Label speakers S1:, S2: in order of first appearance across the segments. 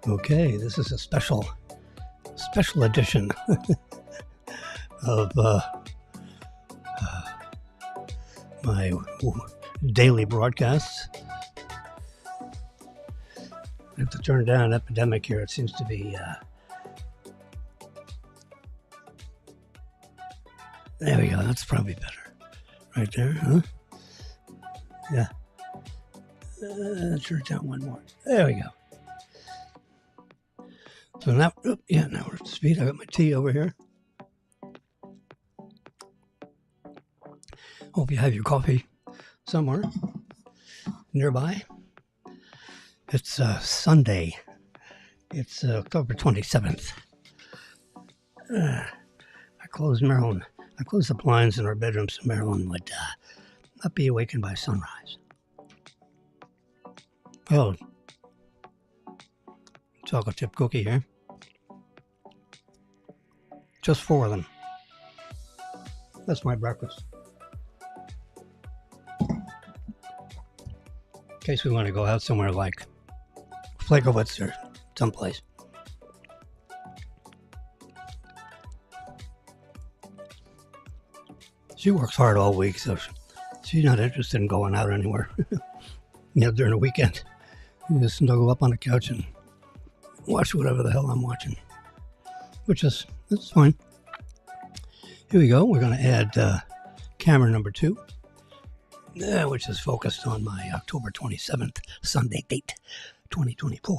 S1: Okay, this is a special edition of my daily broadcasts. I have to turn down an epidemic here. It seems to be... there we go. That's probably better. Right there, huh? Yeah. Turn down one more. There we go. So now, now we're up to speed. I got my tea over here. Hope you have your coffee somewhere nearby. It's Sunday. It's October 27th. I closed Marilyn. I closed the blinds in our bedroom so Marilyn would not be awakened by sunrise. Oh, chocolate chip cookie here. Just 4 of them. That's my breakfast. In case we want to go out somewhere like Flakowitz or someplace. She works hard all week, so she's not interested in going out anywhere. During the weekend. You just snuggle up on the couch and watch whatever the hell I'm watching. That's fine. Here we go. We're going to add camera number 2, which is focused on my October 27th Sunday date, 2024.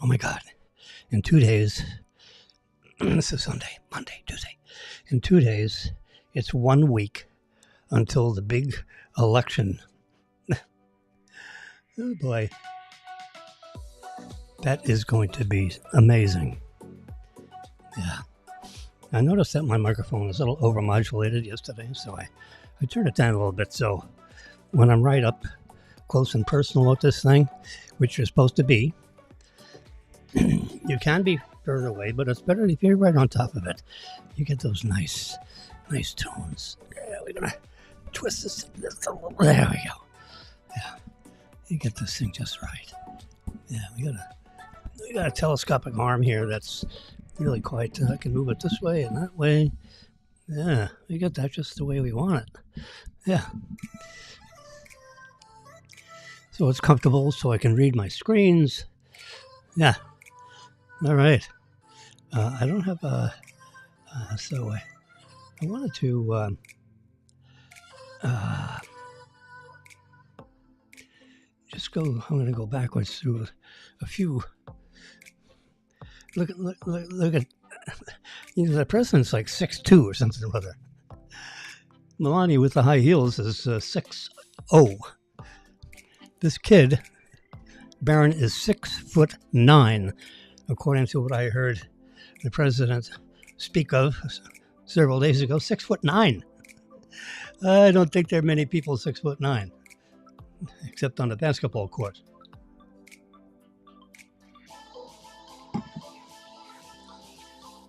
S1: Oh my God. In 2 days, this is Sunday, Monday, Tuesday. In 2 days, it's 1 week until the big election. Oh boy. That is going to be amazing. Yeah. I noticed that my microphone was a little overmodulated yesterday, so I turned it down a little bit. So when I'm right up close and personal with this thing, which you're supposed to be, you can be further away, but it's better if you're right on top of it. You get those nice tones. Yeah, we're going to twist this a little. There we go. Yeah. You get this thing just right. Yeah, we got a telescopic arm here that's really quite, I can move it this way and that way. Yeah, we got that just the way we want it. Yeah. So it's comfortable so I can read my screens. Yeah. All right. I don't have so I wanted to, I'm going to go backwards through a few. Look at, the president's like 6'2" or something or other. Melania with the high heels is 6'0". This kid, Barron, is 6'9", according to what I heard the president speak of several days ago. 6'9". I don't think there are many people 6'9", except on the basketball court.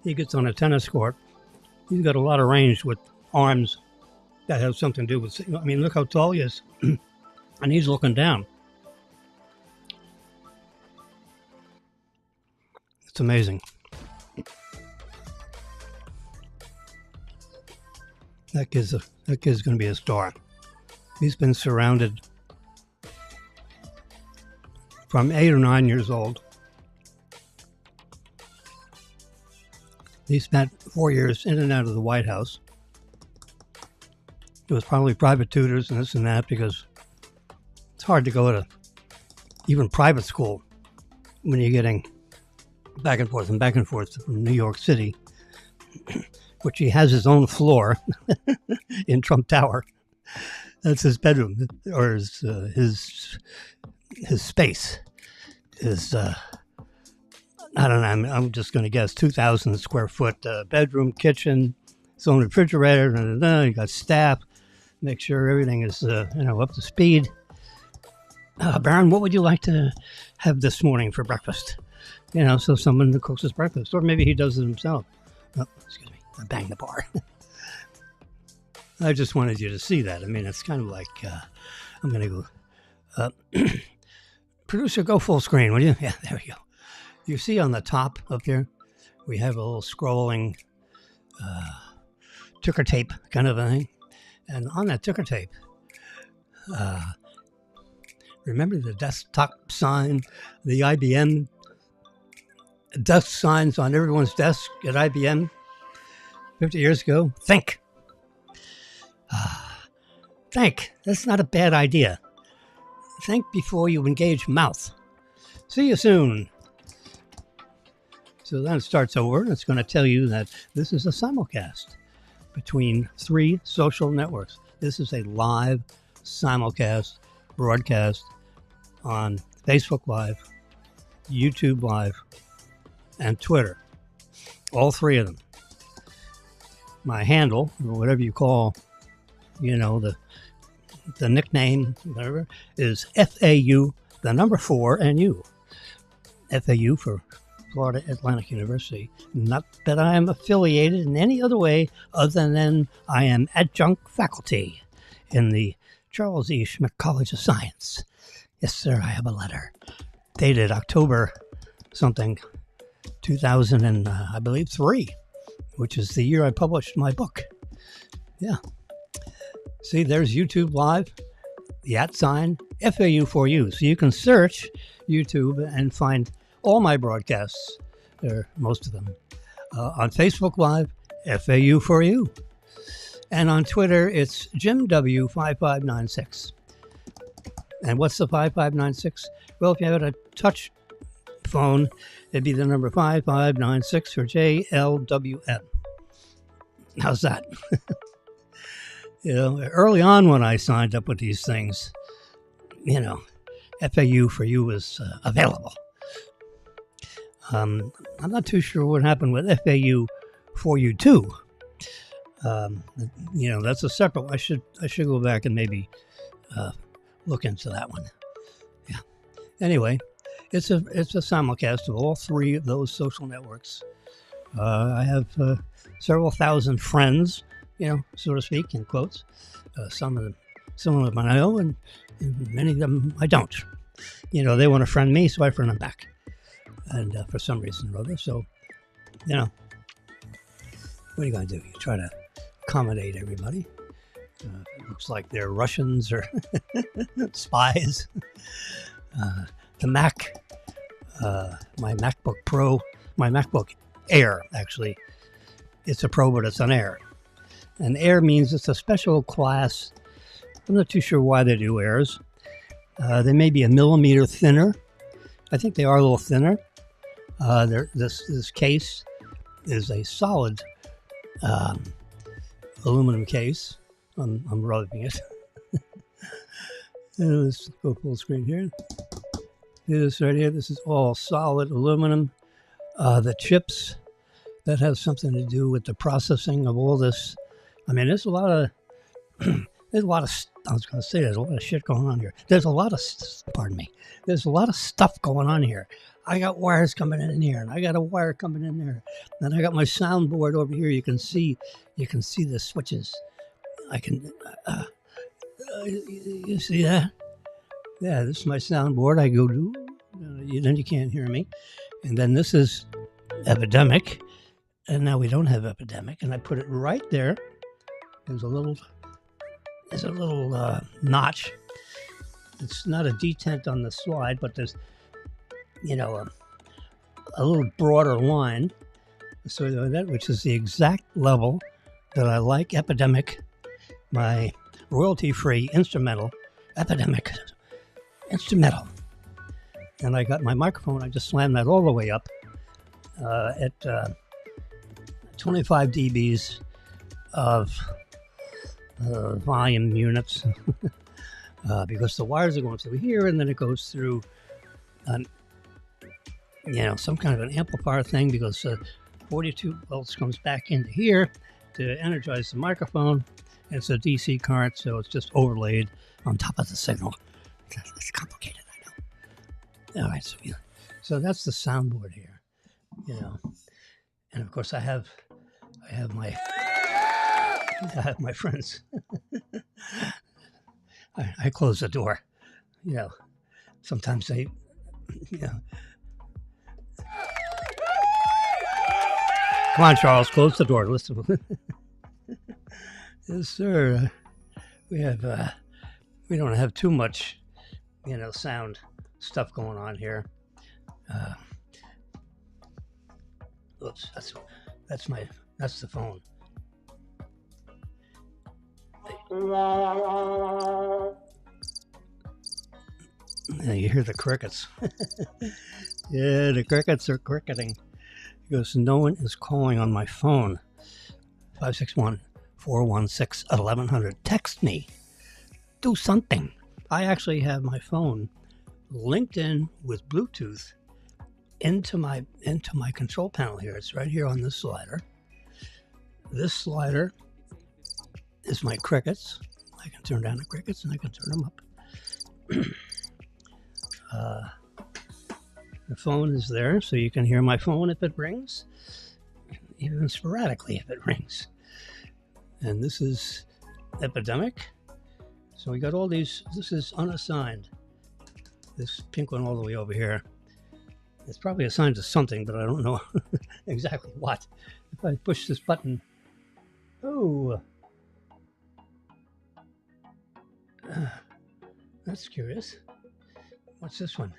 S1: He gets on a tennis court. He's got a lot of range with arms that have something to do with... I mean, look how tall he is. And he's looking down. It's amazing. That kid's going to be a star. He's been surrounded from 8 or 9 years old. He spent 4 years in and out of the White House. It was probably private tutors and this and that because it's hard to go to even private school when you're getting back and forth from New York City, which he has his own floor in Trump Tower. That's his bedroom, or his space is, I don't know, I'm just going to guess 2,000 square foot bedroom, kitchen, his own refrigerator, you got staff, make sure everything is, up to speed. Baron, what would you like to have this morning for breakfast? So someone who cooks his breakfast, or maybe he does it himself. Oh, excuse me, I banged the bar. I just wanted you to see that. I mean, it's kind of like, I'm going to go, producer, go full screen, will you? Yeah, there we go. You see on the top up there, we have a little scrolling ticker tape kind of a thing. And on that ticker tape, remember the desktop sign, the IBM desk signs on everyone's desk at IBM 50 years ago? Think. Think. That's not a bad idea. Think before you engage mouth. See you soon. So then it starts over, and it's going to tell you that this is a simulcast between 3 social networks. This is a live simulcast broadcast on Facebook Live, YouTube Live, and Twitter. All 3 of them. My handle, or whatever you call, the nickname, whatever, is FAU, the number 4, and U. FAU for Florida Atlantic University. Not that I am affiliated in any other way other than I am adjunct faculty in the Charles E. Schmidt College of Science. Yes, sir, I have a letter dated October something 2000 and I believe 3, which is the year I published my book. Yeah. See, there's YouTube Live, the @ FAU4U. So you can search YouTube and find all my broadcasts, or most of them, on Facebook Live, FAU4U. And on Twitter, it's JimW5596. And what's the 5596? Well, if you have a touch phone, it'd be the number 5596 for JLWN. How's that? Early on when I signed up with these things, FAU4U was available. I'm not too sure what happened with FAU4U2. That's a separate one. I should go back and maybe look into that one. Yeah. Anyway, it's a simulcast of all 3 of those social networks. I have several thousand friends, so to speak, in quotes. Some of them I know, and many of them I don't. They want to friend me, so I friend them back. And for some reason or other, so, what are you going to do? You try to accommodate everybody. It looks like they're Russians or spies. The Mac, my MacBook Pro, my MacBook Air, actually, it's a Pro, but it's an Air. And Air means it's a special class. I'm not too sure why they do Airs. They may be a millimeter thinner. I think they are a little thinner. This case is a solid aluminum case. I'm rubbing it. Let's go full screen here. This right here. This is all solid aluminum. The chips, that has something to do with the processing of all this. I mean, there's a lot of I was going to say there's a lot of shit going on here. There's a lot of stuff going on here. I got wires coming in here, and I got a wire coming in there. And I got my soundboard over here. You can see the switches. I can, you see that? Yeah, this is my soundboard. I go do, then you can't hear me. And then this is Epidemic. And now we don't have Epidemic. And I put it right there. There's a little notch. It's not a detent on the slide, but there's, a little broader line. So that, which is the exact level that I like Epidemic, my royalty-free instrumental, Epidemic instrumental. And I got my microphone, I just slammed that all the way up at 25 dBs of volume units because the wires are going through here, and then it goes through some kind of an amplifier thing, because 42 volts comes back into here to energize the microphone. It's a DC current, so it's just overlaid on top of the signal. It's complicated, I know. All right, so that's the soundboard here, and of course I have my friends. I close the door. Sometimes they, Come on, Charles, close the door. Listen. Yes, sir. We don't have too much, sound stuff going on here. Oops, that's the phone. Yeah, you hear the crickets. Yeah, the crickets are cricketing. He goes, no one is calling on my phone. 561-416-1100. Text me. Do something. I actually have my phone linked in with Bluetooth into my control panel here. It's right here on this slider. This slider is my crickets. I can turn down the crickets and I can turn them up. The phone is there, so you can hear my phone if it rings, even sporadically if it rings. And this is Epidemic. So we got all these. This is unassigned. This pink one all the way over here. It's probably assigned to something, but I don't know exactly what. If I push this button, that's curious. What's this one?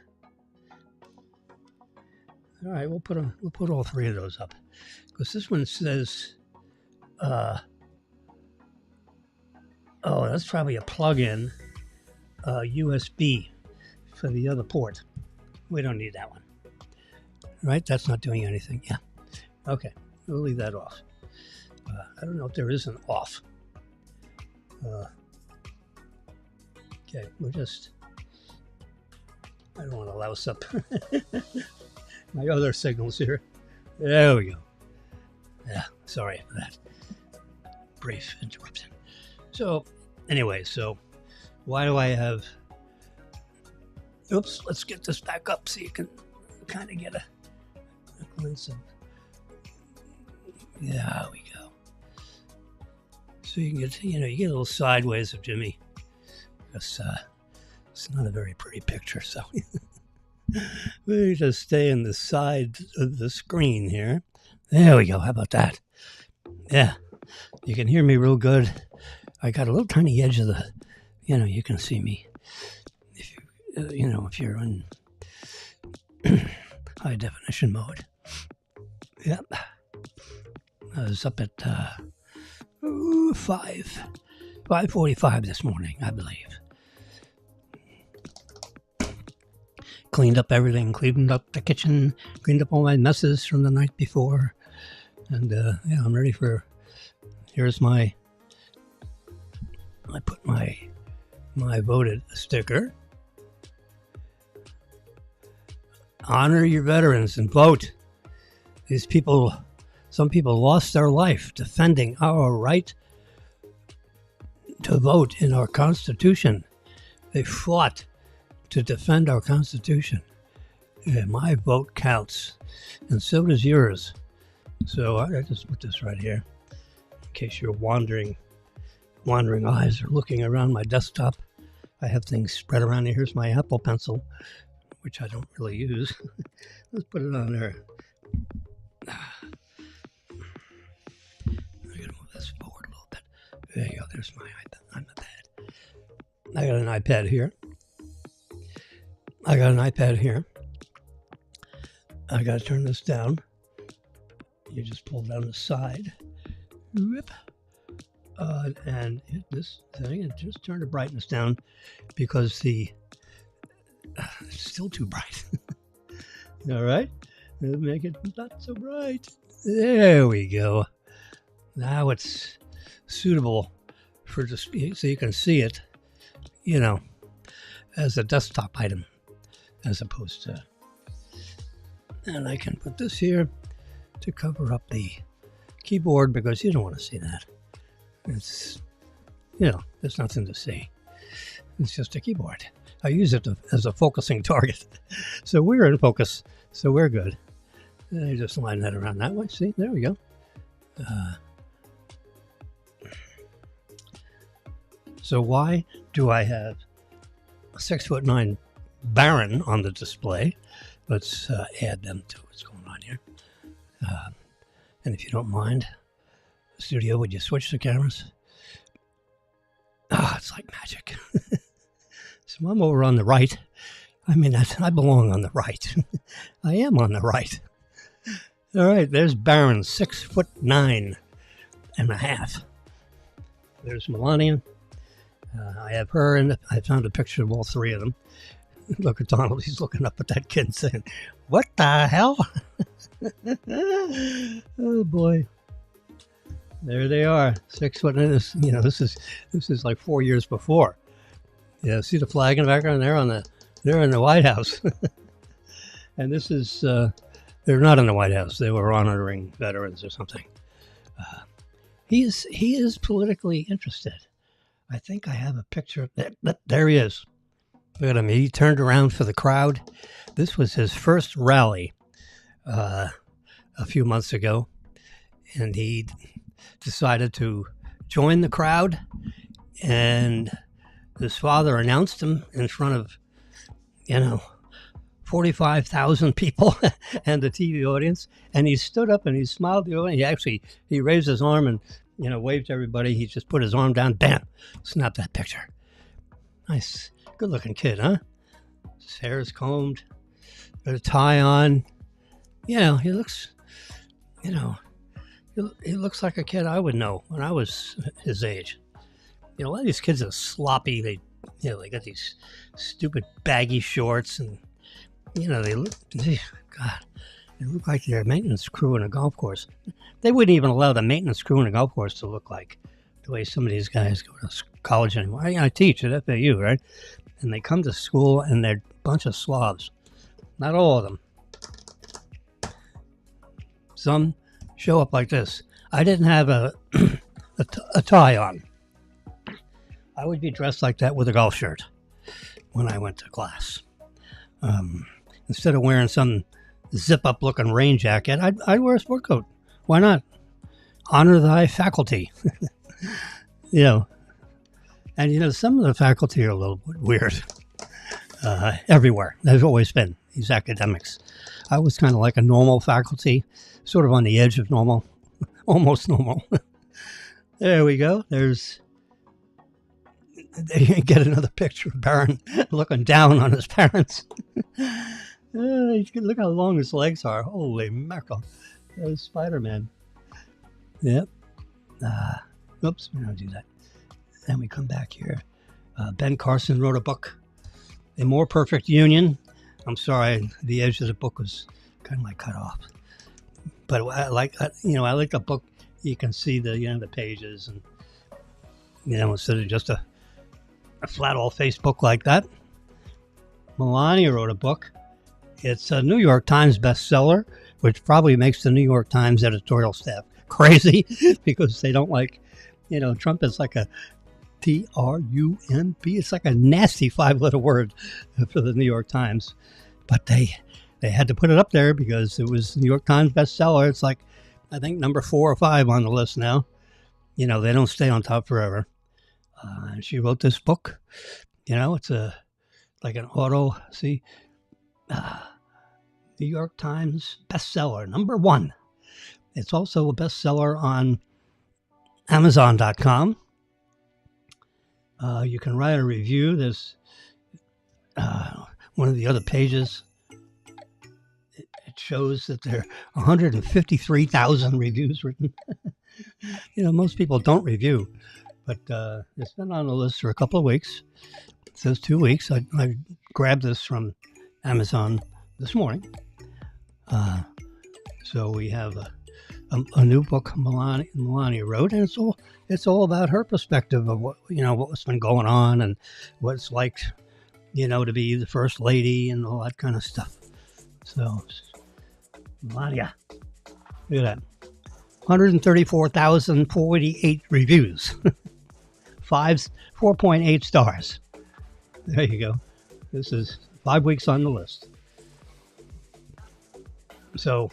S1: All right, we'll put all three of those up, because this one says, that's probably a plug-in USB for the other port. We don't need that one, right? That's not doing anything. Yeah. Okay, we'll leave that off. I don't know if there is an off. Okay, I don't want to louse up my other signals here. There we go. Yeah, sorry for that brief interruption. So, anyway, why do I have... Oops, let's get this back up so you can kind of get a glimpse of... Yeah, there we go. So you can get, you get a little sideways of Jimmy. Because it's not a very pretty picture, so... We just stay in the side of the screen here. There we go. How about that? Yeah. You can hear me real good. I got a little tiny edge of the, you can see me. If you're in high definition mode. Yep. I was up at 5:45 this morning, I believe. Cleaned up everything, cleaned up the kitchen, cleaned up all my messes from the night before. And I'm ready for, here's I put my voted sticker. Honor your veterans and vote. Some people lost their life defending our right to vote in our Constitution. They fought to defend our Constitution. Yeah, my vote counts, and so does yours. So I just put this right here, in case your wandering eyes are looking around my desktop. I have things spread around here. Here's my Apple Pencil, which I don't really use. Let's put it on there. I gotta move this forward a little bit. There you go. There's my iPad. I got an iPad here. I got to turn this down. You just pull down the side. Whoop. And hit this thing and just turn the brightness down because it's still too bright. All right. Make it not so bright. There we go. Now it's suitable for display, so you can see it, as a desktop item, as opposed to, and I can put this here to cover up the keyboard because you don't want to see that. It's, there's nothing to see. It's just a keyboard. I use it as a focusing target. So we're in focus, so we're good. And I just line that around that way. See, there we go. So why do I have a 6'9" Baron on the display? Let's add them to what's going on here. And if you don't mind, studio, would you switch the cameras? It's like magic. So I'm over on the right. I mean, I belong on the right. I am on the right. All right, there's Baron, 6'9.5". There's Melania. I have her, and I found a picture of all three of them. Look at Donald. He's looking up at that kid and saying, "What the hell?" Oh boy. There they are, 6 foot. This is like 4 years before. Yeah, see the flag in the background? They're in the White House. And this is they're not in the White House. They were honoring veterans or something. He is politically interested. I think I have a picture. There he is. Look at him. He turned around for the crowd. This was his first rally a few months ago, and he decided to join the crowd, and his father announced him in front of 45,000 people and the TV audience, and he stood up and he smiled at the audience. He raised his arm and waved to everybody. He just put his arm down, bam, snapped that picture. Nice, good looking kid, huh? His hair is combed, got a tie on. He looks he looks like a kid I would know when I was his age. A lot of these kids are sloppy. They got these stupid baggy shorts, and they look like they're a maintenance crew in a golf course. They wouldn't even allow the maintenance crew in a golf course to look like the way some of these guys go to college anymore. I teach at FAU, right? And they come to school and they're a bunch of slobs. Not all of them. Some show up like this. I didn't have a tie on. I would be dressed like that with a golf shirt when I went to class. Instead of wearing some zip-up looking rain jacket, I'd wear a sport coat. Why not? Honor thy faculty. And some of the faculty are a little bit weird. Everywhere. They've always been, these academics. I was kind of like a normal faculty, sort of on the edge of normal, almost normal. There we go. There you get another picture of Baron looking down on his parents. Look how long his legs are. Holy mackerel. There's Spider-Man. Yep. Oops, we don't do that. Then we come back here. Ben Carson wrote a book, A More Perfect Union. I'm sorry, the edge of the book was kind of like cut off. But I like the book. You can see the pages, and instead of just a flat old face book like that. Melania wrote a book. It's a New York Times bestseller, which probably makes the New York Times editorial staff crazy because they don't like, Trump is like a Trump. It's like a nasty 5-letter word for the New York Times. But they had to put it up there because it was New York Times bestseller. It's like, I think, number 4 or 5 on the list now. They don't stay on top forever. And she wrote this book. It's like an New York Times bestseller, number 1. It's also a bestseller on Amazon.com. You can write a review. There's one of the other pages. It shows that there are 153,000 reviews written. Most people don't review, but it's been on the list for a couple of weeks. It says 2 weeks. I grabbed this from Amazon this morning. So we have a new book Melania wrote, and it's all about her perspective of what's been going on and what it's like, to be the first lady and all that kind of stuff. So, Melania, look at that. 134,048 reviews. 4.8 stars. There you go. This is 5 weeks on the list. So,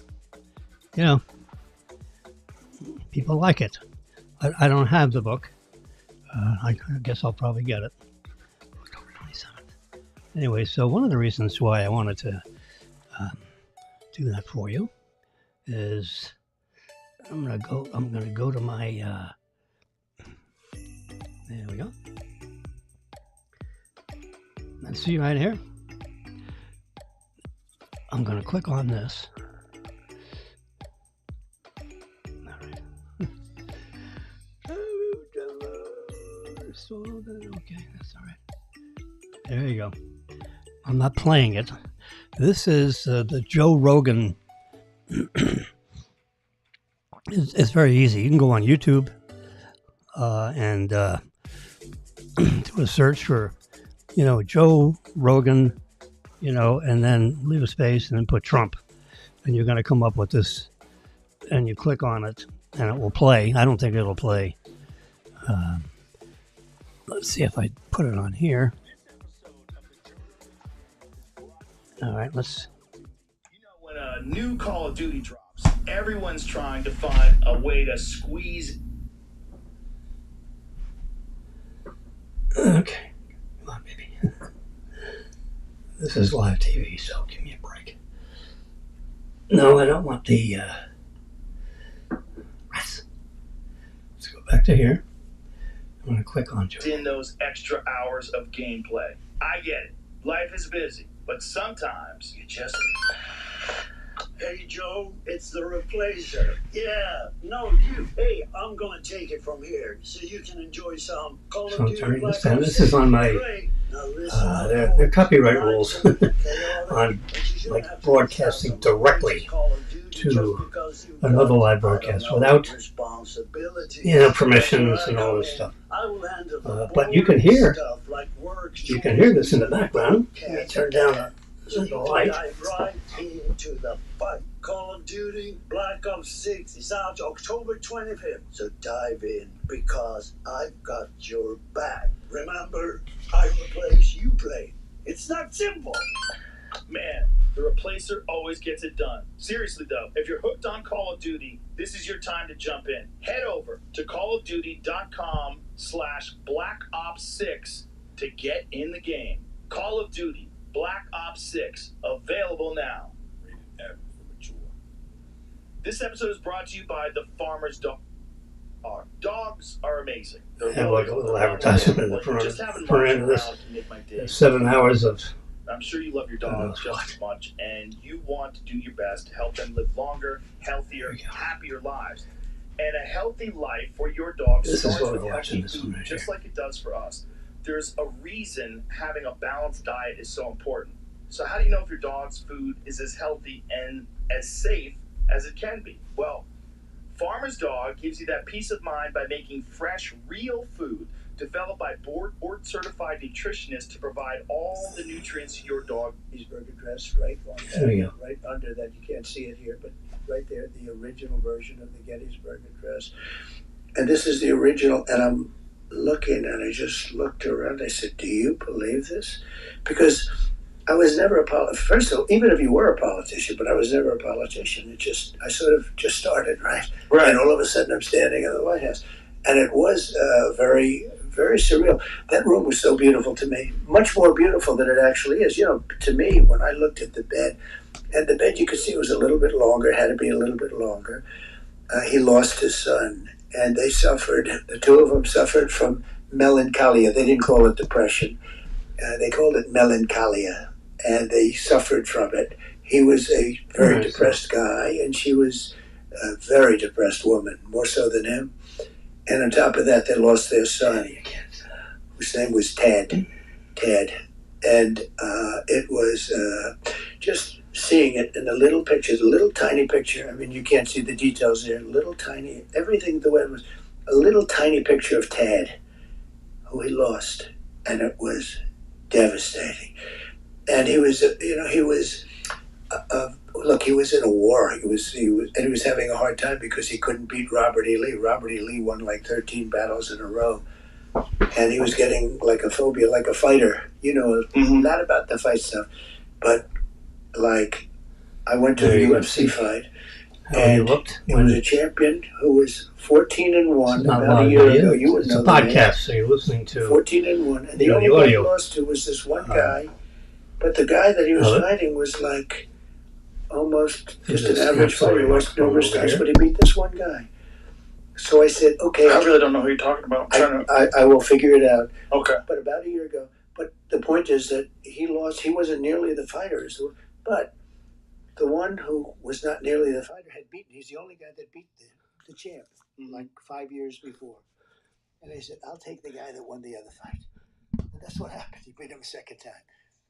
S1: people like it. I don't have the book. I guess I'll probably get it. October 27th. Anyway, so one of the reasons why I wanted to do that for you is I'm gonna go to my. There we go. And see right here. I'm gonna click on this. All right. Okay, that's all right. There you go. I'm not playing it. This is the Joe Rogan. It's very easy. You can go on YouTube and do a search for, Joe Rogan, and then leave a space and then put Trump. And you're going to come up with this, and you click on it, and it will play. I don't think it'll play. Let's see if I put it on here. All right, let's.
S2: When a new Call of Duty drops, everyone's trying to find a way to squeeze.
S1: Okay, come on, baby. This is live TV, so give me a break. No, I don't want the. Let's go back to here. I'm going to click on Joe.
S2: In those extra hours of gameplay. I get it. Life is busy, but sometimes you just.
S3: Hey, Joe, it's the replacer. Yeah, no, you. Hey, I'm going to take it from here so you can enjoy some Call of Duty.
S1: This is on my. They're copyright rules on broadcasting directly to another live broadcast without permissions and all this stuff. But you can hear this in the background. Let me turn down the light.
S3: Dive right into the fight. Call of Duty Black Ops 6 is out October 25th. So dive in because I've got your back. Remember, I replace, you play. It's that simple.
S2: Man, the replacer always gets it done. Seriously though, if you're hooked on Call of Duty, this is your time to jump in. Head over to callofduty.com/Black Ops 6 to get in the game. Call of Duty Black Ops 6, available now. Rated M for mature. This episode is brought to you by the Farmer's Dog. Dogs are amazing.
S1: They have like a little advertisement in the front end of this. 7 hours of.
S2: I'm sure you love your dogs just as much, and you want to do your best to help them live longer, healthier, happier lives. And a healthy life for your dog starts with healthy food, just like it does for us. There's a reason having a balanced diet is so important. So how do you know if your dog's food is as healthy and as safe as it can be? Well, Farmer's Dog gives you that peace of mind by making fresh, real food developed by board-certified nutritionists to provide all the nutrients your dog.
S3: Gettysburg Address, right on that, right under that. You can't see it here, but right there, the original version of the Gettysburg Address. And this is the original, and I'm looking, and I just looked around. I said, do you believe this? Because I was never a politician. First of all, even if you were a politician, but I was never a politician. I sort of just started, right? And all of a sudden I'm standing in the White House. And it was very, very surreal. That room was so beautiful to me, much more beautiful than it actually is. To me, when I looked at the bed, and the bed you could see was a little bit longer, had to be a little bit longer. He lost his son, and they suffered, the two of them suffered from melancholia. They didn't call it depression. They called it melancholia, and they suffered from it. He was a very depressed guy, and she was a very depressed woman, more so than him. And on top of that, they lost their son, whose name was Ted. And it was just seeing it in the little picture, the little tiny picture. I mean, you can't see the details there. Little tiny, everything the way it was. A little tiny picture of Ted, who he lost, and it was devastating. And he was, he was in a war. He was having a hard time because he couldn't beat Robert E. Lee. Robert E. Lee won like 13 battles in a row, and he was getting like a phobia, like a fighter. Not about the fight stuff, but like I went to a UFC fight, and it was a champion who was 14-1 about a year ago. You would know.
S1: It's a podcast, so you're listening to
S3: 14-1, and the only guy he lost to was this one guy. But the guy that he was fighting was like almost just an average fighter. He lost numerous times, but he beat this one guy. So I said, okay.
S2: I really don't know who you're talking about.
S3: I will figure it out.
S2: Okay.
S3: But about a year ago. But the point is that he lost. He wasn't nearly the fighter. But the one who was not nearly the fighter had beaten. He's the only guy that beat the champ like 5 years before. And I said, I'll take the guy that won the other fight. And that's what happened. He beat him a second time.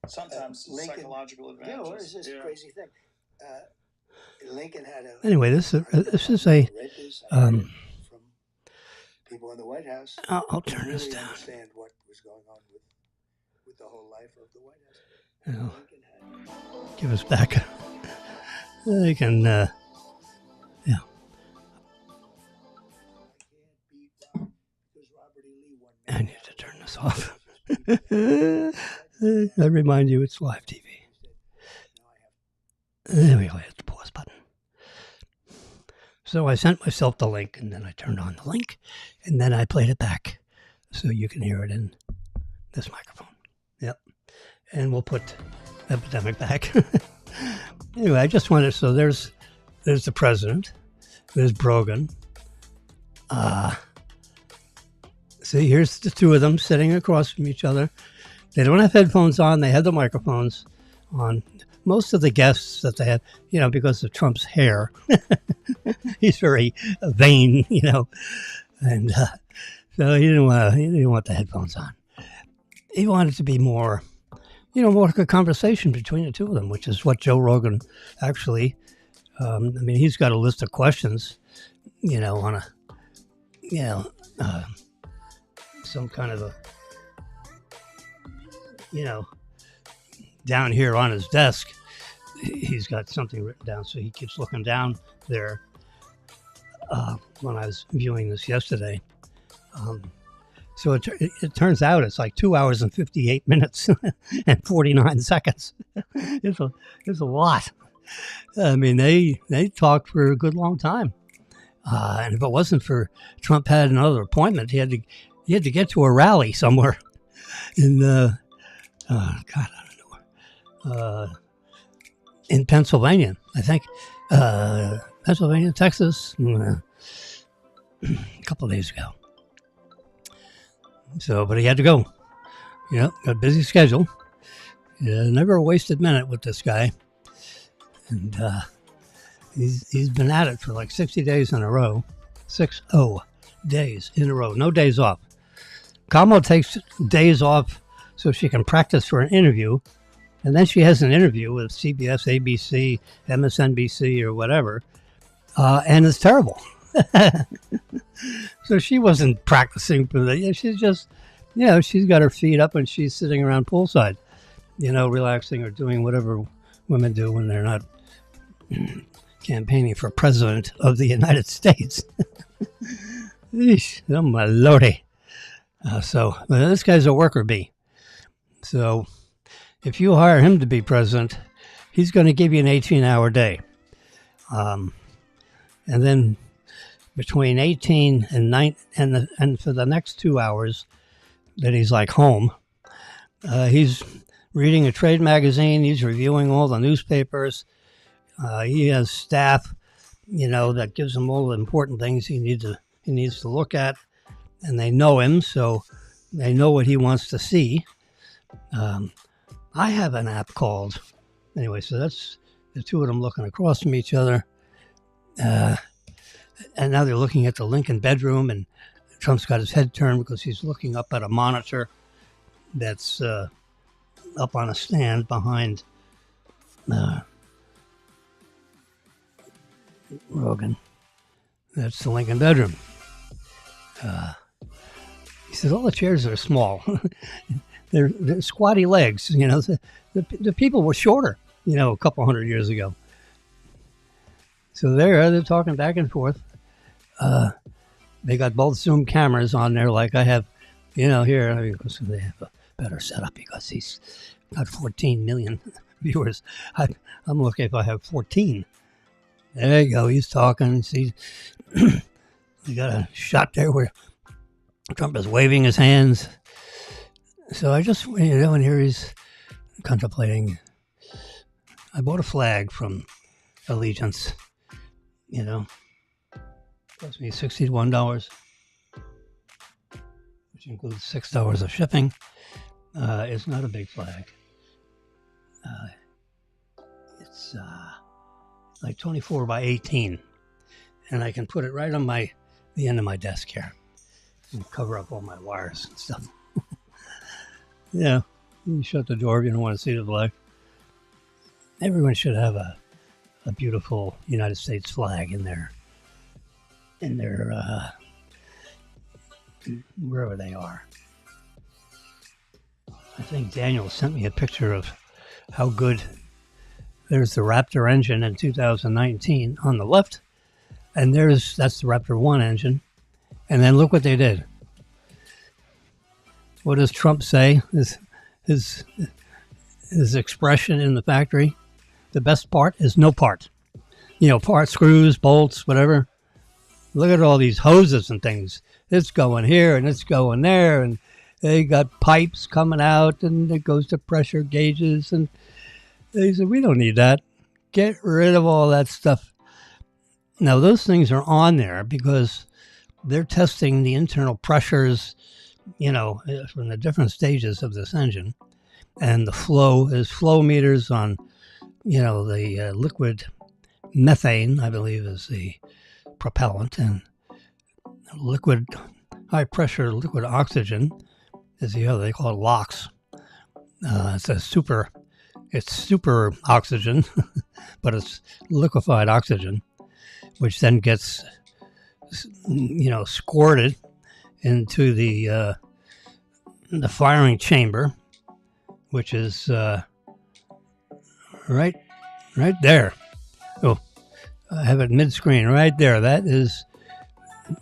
S2: Sometimes psychological advantages.
S3: Yeah, what is this crazy thing? Lincoln had a...
S1: Anyway, this is a...
S3: from people in the White House.
S1: I'll turn
S3: really
S1: this down.
S3: Understand what was going on with the whole life of the White House.
S1: You know, give us back. They can, yeah. I need to turn this off. I remind you, it's live TV. There we go. Hit the pause button. So I sent myself the link, and then I turned on the link, and then I played it back so you can hear it in this microphone. Yep. And we'll put Epidemic back. Anyway, I just wanted, so there's the president, there's Brogan. See, here's the two of them sitting across from each other. They don't have headphones on, they have the microphones on. Most of the guests that they have, you know, because of Trump's hair, he's very vain, you know, and so he didn't want the headphones on. He wanted to be more, you know, more like a conversation between the two of them, which is what Joe Rogan actually, I mean, he's got a list of questions, you know, on a, you know, some kind of a, you know, down here on his desk, he's got something written down, so he keeps looking down there. When I was viewing this yesterday, so it turns out it's like 2 hours and 58 minutes and 49 seconds. It's a lot. I mean, they talked for a good long time, and if it wasn't for Trump had another appointment, he had to get to a rally somewhere in God, I don't know, in Pennsylvania, I think, Pennsylvania, Texas, a couple of days ago. So, but he had to go. Yeah, got a busy schedule. Yeah, never a wasted minute with this guy. And he's been at it for like 60 days in a row. 60 days in a row. No days off. Kamala takes days off so she can practice for an interview. And then she has an interview with CBS, ABC, MSNBC, or whatever. And it's terrible. So she wasn't practicing for that. She's just, you know, she's got her feet up and she's sitting around poolside, you know, relaxing or doing whatever women do when they're not campaigning for president of the United States. Eesh, oh my lordy. So this guy's a worker bee. So if you hire him to be president, he's going to give you an 18-hour day. And then between 18 and 9 and for the next 2 hours that he's like home, he's reading a trade magazine. He's reviewing all the newspapers. He has staff, you know, that gives him all the important things he needs to look at, and they know him, so they know what he wants to see. I have an app called, anyway, so that's the two of them looking across from each other. And now they're looking at the Lincoln bedroom, and Trump's got his head turned because he's looking up at a monitor that's up on a stand behind Rogan. That's the Lincoln bedroom. He said, all the chairs are small. they're squatty legs. You know, the people were shorter, you know, a couple hundred years ago. So they're talking back and forth. They got both Zoom cameras on there like I have, you know, here. I mean, so they have a better setup because he's got 14 million viewers. I'm lucky if I have 14. There you go. He's talking. See, you got a shot there where Trump is waving his hands. So I just, you know, and here he's contemplating. I bought a flag from allegiance. Cost me $61, which includes $6 of shipping. It's not a big flag. It's like 24 by 18, and I can put it right on the end of my desk here and cover up all my wires and stuff. Yeah, you shut the door if you don't want to see the flag. Everyone should have a beautiful United States flag in their wherever they are. I think Daniel sent me a picture of how good. There's the Raptor engine in 2019 on the left, and that's the Raptor 1 engine. And then look what they did. What does Trump say? His expression in the factory: the best part is no part. Parts, screws, bolts, whatever. Look at all these hoses and things. It's going here and it's going there, and they got pipes coming out, and it goes to pressure gauges, and they said, we don't need that. Get rid of all that stuff. Now, those things are on there because they're testing the internal pressures, from the different stages of this engine. And the flow is flow meters on, the liquid methane, I believe, is the propellant. And high pressure liquid oxygen is the other. They call it LOX. It's super oxygen, but it's liquefied oxygen, which then gets, squirted into the firing chamber, which is right there. Oh, I have it mid-screen right there. That is,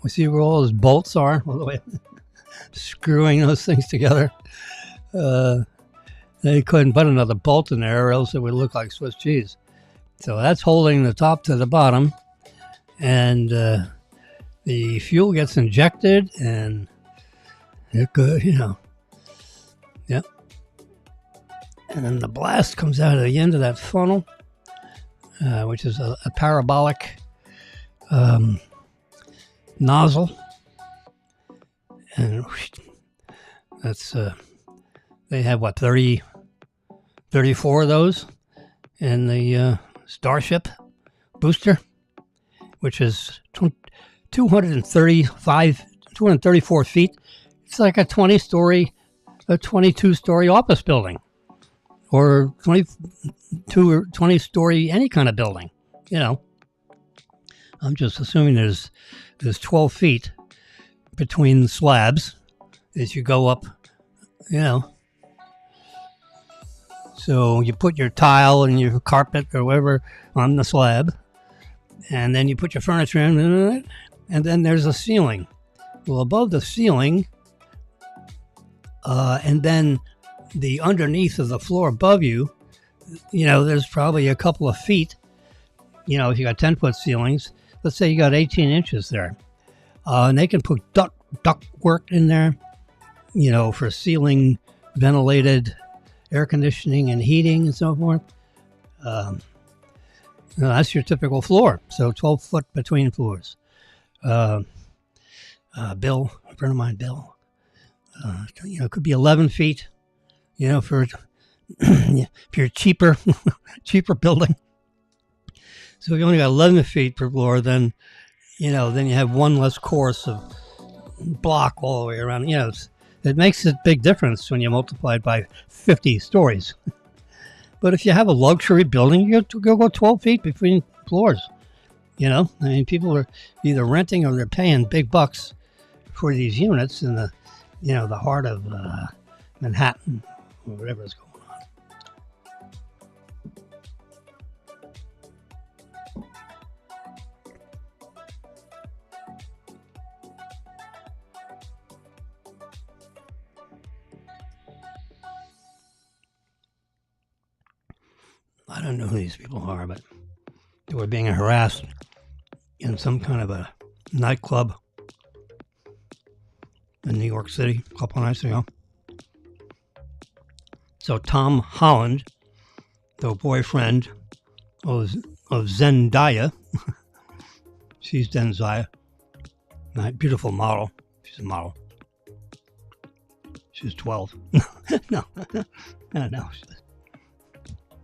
S1: we see where all those bolts are, all the way screwing those things together. They couldn't put another bolt in there or else it would look like Swiss cheese. So that's holding the top to the bottom, and the fuel gets injected, and it could, Yep. And then the blast comes out of the end of that funnel, which is a parabolic nozzle. And that's, they have, 34 of those in the Starship booster, which is 234 feet. It's like a 22-story office building, or 22 or 20-story any kind of building. I'm just assuming there's 12 feet between the slabs as you go up, So you put your tile and your carpet or whatever on the slab, and then you put your furniture in, and then there's a ceiling. Well, above the ceiling, and then the underneath of the floor above you, there's probably a couple of feet. If you got 10-foot ceilings, let's say you got 18 inches there, and they can put duct work in there, for ceiling ventilated air conditioning and heating and so forth. That's your typical floor. So 12 foot between floors. Bill, a friend of mine, Bill, it could be 11 feet, for if you're cheaper building. So if you only got 11 feet per floor, then you have one less course of block all the way around. It makes a big difference when you multiply it by 50 stories. But if you have a luxury building, you go 12 feet between floors. People are either renting or they're paying big bucks for these units in the, the heart of Manhattan, or whatever is going on. I don't know who these people are, but they were being harassed in some kind of a nightclub in New York City a couple nights ago. So Tom Holland, the boyfriend, was of Zendaya. She's Zendaya. Beautiful model. She's a model. She's 12. No.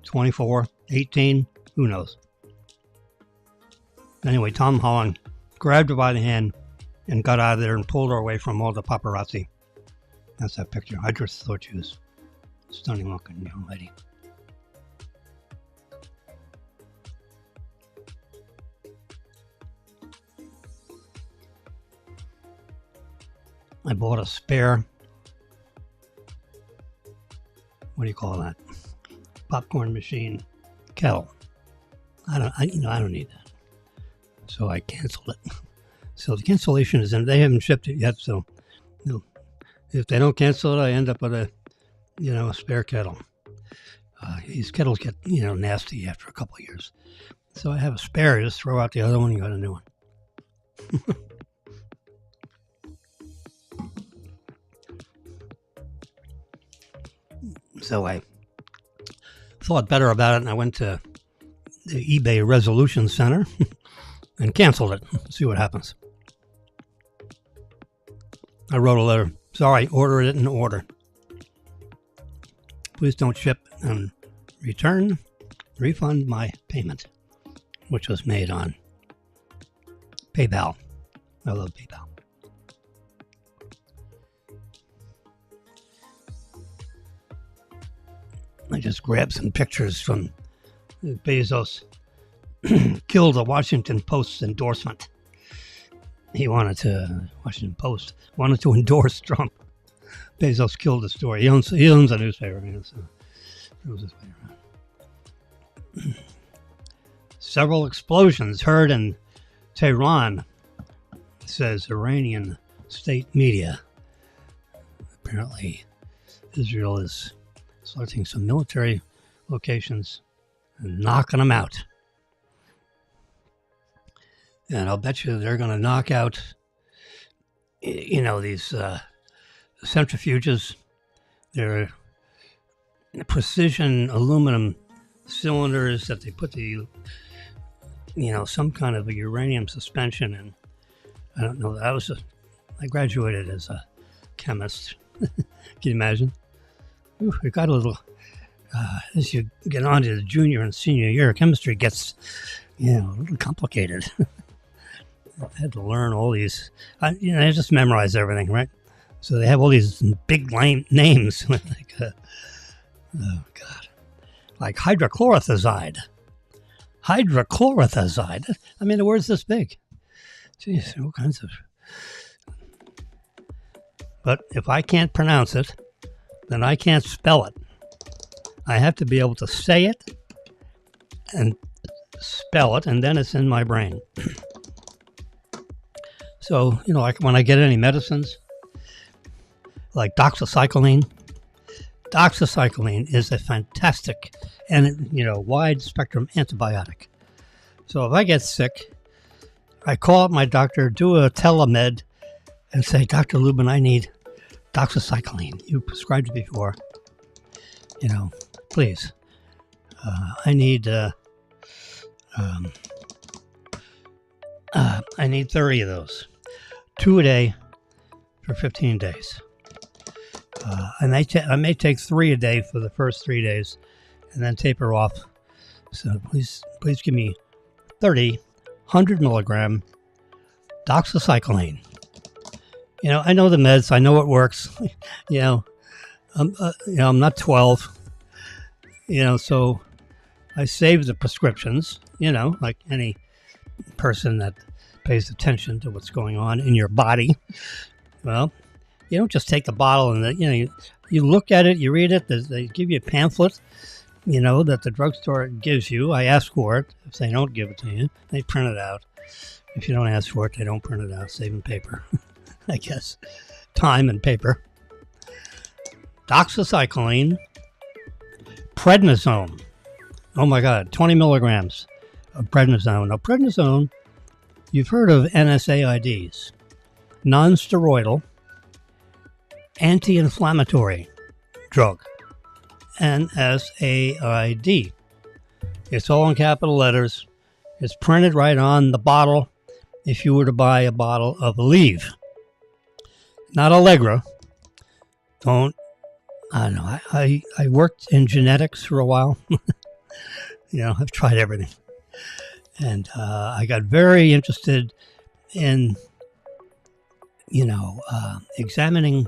S1: 24, 18, who knows? Anyway, Tom Holland grabbed her by the hand and got out of there and pulled her away from all the paparazzi. That's that picture. I just thought she was a stunning looking young lady. I bought a spare, what do you call that? Popcorn machine kettle. I don't need that. So I canceled it. So the cancellation is in. They haven't shipped it yet, so if they don't cancel it, I end up with a spare kettle. These kettles get, nasty after a couple of years. So I have a spare. Just throw out the other one and got a new one. So I thought better about it, and I went to the eBay Resolution Center and canceled it. See what happens. I wrote a letter. Sorry, order it in order. Please don't ship and refund my payment, which was made on PayPal. I love PayPal. I just grabbed some pictures from Bezos. Killed a Washington Post's endorsement. Washington Post wanted to endorse Trump. Bezos killed the story. He owns a newspaper. So throws his way around. Several explosions heard in Tehran, says Iranian state media. Apparently, Israel is selecting some military locations and knocking them out. And I'll bet you they're going to knock out, these centrifuges. They're precision aluminum cylinders that they put some kind of a uranium suspension in. I don't know. I graduated as a chemist. Can you imagine? It got a little, as you get on to the junior and senior year, chemistry gets, a little complicated. I had to learn all these, I just memorized everything, right? So they have all these big names, like, oh God, like hydrochlorothiazide. Hydrochlorothiazide? I mean, the word's this big. Jeez, all kinds of. But if I can't pronounce it, then I can't spell it. I have to be able to say it and spell it, and then it's in my brain. So, like when I get any medicines, like doxycycline. Doxycycline is a fantastic and, wide spectrum antibiotic. So if I get sick, I call up my doctor, do a telemed, and say, Dr. Lubin, I need doxycycline. You prescribed it before. Please. I need 30 of those. 2 a day for 15 days. I may take 3 a day for the first 3 days and then taper off. So please give me 30 100 milligram doxycycline. I know the meds. I know it works. I'm not 12. So I save the prescriptions. Like any person that pays attention to what's going on in your body. Well, you don't just take the bottle and you look at it, you read it. They give you a pamphlet, that the drugstore gives you. I ask for it. If they don't give it to you, they print it out. If you don't ask for it, they don't print it out. Saving paper, I guess. Time and paper. Doxycycline, prednisone. Oh my God, 20 milligrams of prednisone. Now, prednisone, you've heard of NSAIDs, non-steroidal, anti-inflammatory drug, NSAID. It's all in capital letters. It's printed right on the bottle if you were to buy a bottle of Aleve. Not Allegra. I don't know. I worked in genetics for a while. I've tried everything. And I got very interested in, examining,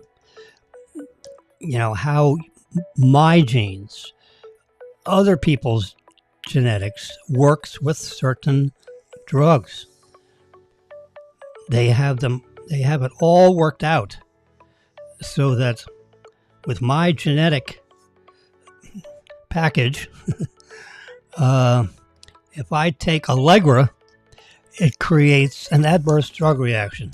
S1: how my genes, other people's genetics, works with certain drugs. They have it all worked out so that with my genetic package, if I take Allegra, it creates an adverse drug reaction.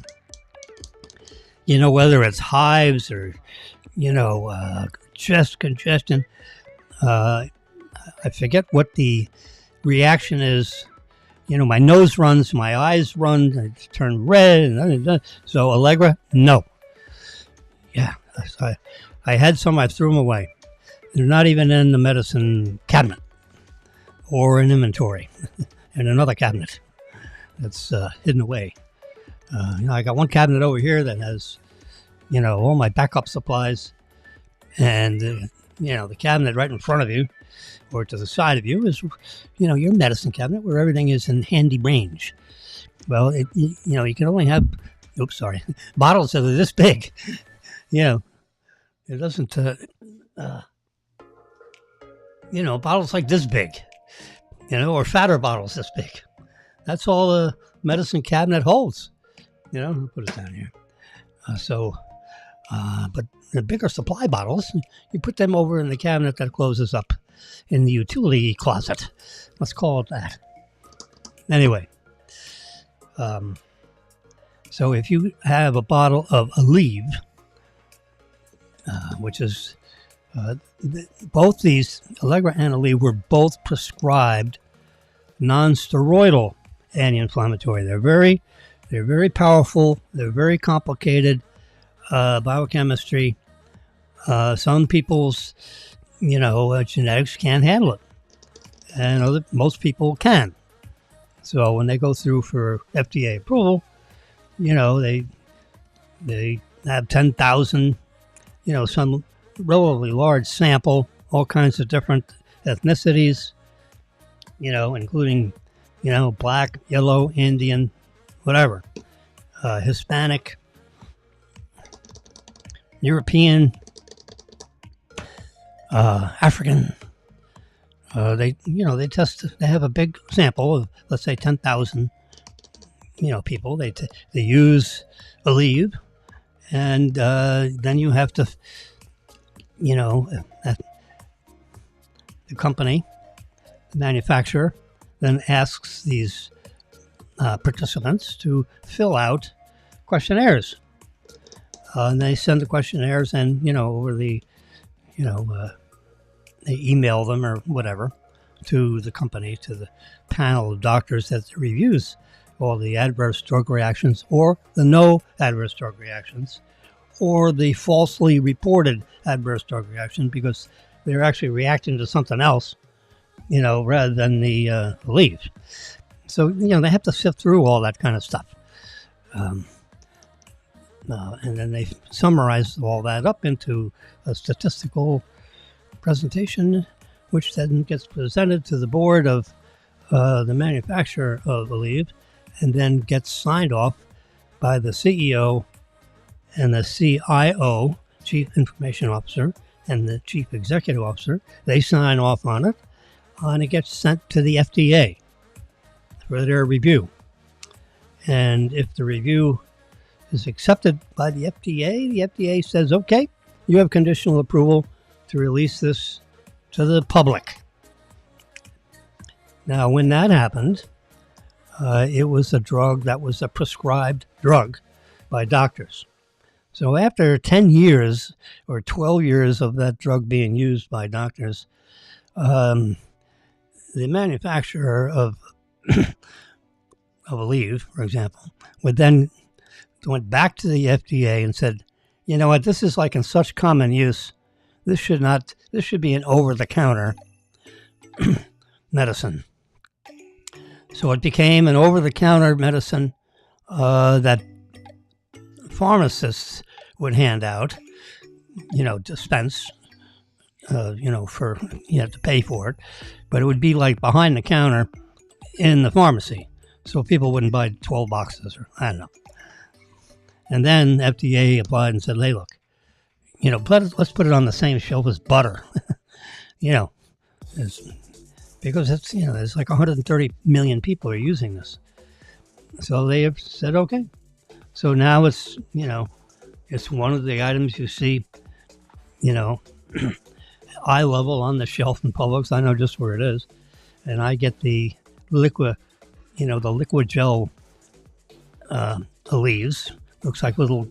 S1: Whether it's hives or, chest congestion. I forget what the reaction is. My nose runs, my eyes run, I turn red. So Allegra, no. Yeah, I had some, I threw them away. They're not even in the medicine cabinet or in inventory in another cabinet that's hidden away. I got one cabinet over here that has, all my backup supplies, and the cabinet right in front of you or to the side of you is, your medicine cabinet where everything is in handy range. Well, you can only have, bottles that are this big. It doesn't, bottles like this big, or fatter bottles this big. That's all the medicine cabinet holds. I'll put it down here. But the bigger supply bottles, you put them over in the cabinet that closes up in the utility closet. Let's call it that. Anyway, so if you have a bottle of Aleve, which is both these, Allegra and Aleve, were both prescribed non-steroidal anti-inflammatory. They're very powerful. They're very complicated biochemistry. Some people's, genetics can't handle it, and most people can. So when they go through for FDA approval, they have 10,000, some relatively large sample, all kinds of different ethnicities, including, black, yellow, Indian, whatever, Hispanic, European, African. They test. They have a big sample of, let's say, 10,000, people. They use Aleve, and then you have to, the company, the manufacturer, then asks these participants to fill out questionnaires. And they send the questionnaires and, over the, they email them or whatever to the company, to the panel of doctors that reviews all the adverse drug reactions or the no adverse drug reactions or the falsely reported adverse drug reaction because they're actually reacting to something else, rather than the Aleve. So, they have to sift through all that kind of stuff. And then they summarize all that up into a statistical presentation, which then gets presented to the board of the manufacturer of Aleve, and then gets signed off by the CEO and the CIO, Chief Information Officer, and the Chief Executive Officer. They sign off on it, and it gets sent to the FDA for their review. And if the review is accepted by the FDA says, okay, you have conditional approval to release this to the public. Now, when that happened, it was a drug that was a prescribed drug by doctors. So after 10 years or 12 years of that drug being used by doctors, the manufacturer of Aleve, for example, went back to the FDA and said, you know what, this is like in such common use. This should be an over-the-counter medicine. So it became an over-the-counter medicine that pharmacists would hand out, dispense, for you have to pay for it, but it would be like behind the counter in the pharmacy, so people wouldn't buy 12 boxes or I don't know. And then FDA applied and said, "Hey, look, let's put it on the same shelf as butter." Because it's there's like 130 million people are using this, so they have said okay. So now it's it's one of the items you see, eye level on the shelf in Publix. I know just where it is, and I get the liquid, the liquid gel Aleve. Looks like little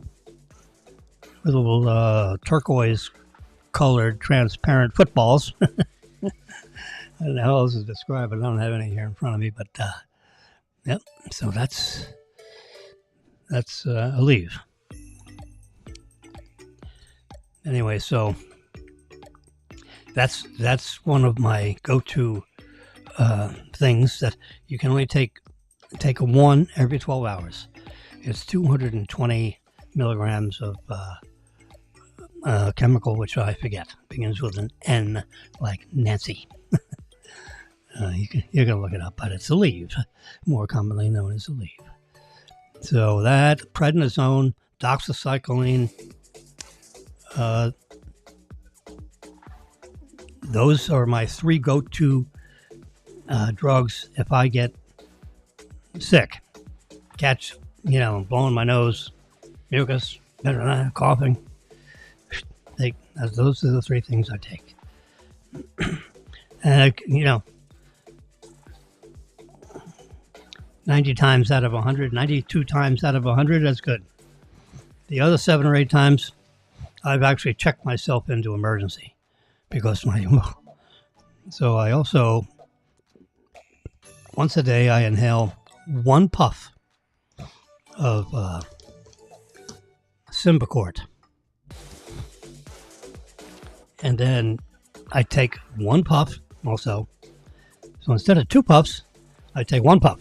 S1: turquoise colored transparent footballs. I don't know how else to describe it. I don't have any here in front of me, but yep. So that's Aleve. Anyway, so that's one of my go-to things that you can only take one every 12 hours. It's 220 milligrams of chemical, which I forget. Begins with an N, like Nancy. You can look it up, but it's Aleve, more commonly known as Aleve. So that, prednisone, doxycycline, those are my three go-to drugs if I get sick. Catch, blowing my nose, mucus, coughing. Those are the three things I take. And, 90 times out of 100, 92 times out of 100, that's good. The other 7 or 8 times, I've actually checked myself into emergency because so I also, once a day, I inhale 1 puff of Symbicort. And then I take 1 puff also. So instead of 2 puffs, I take 1 puff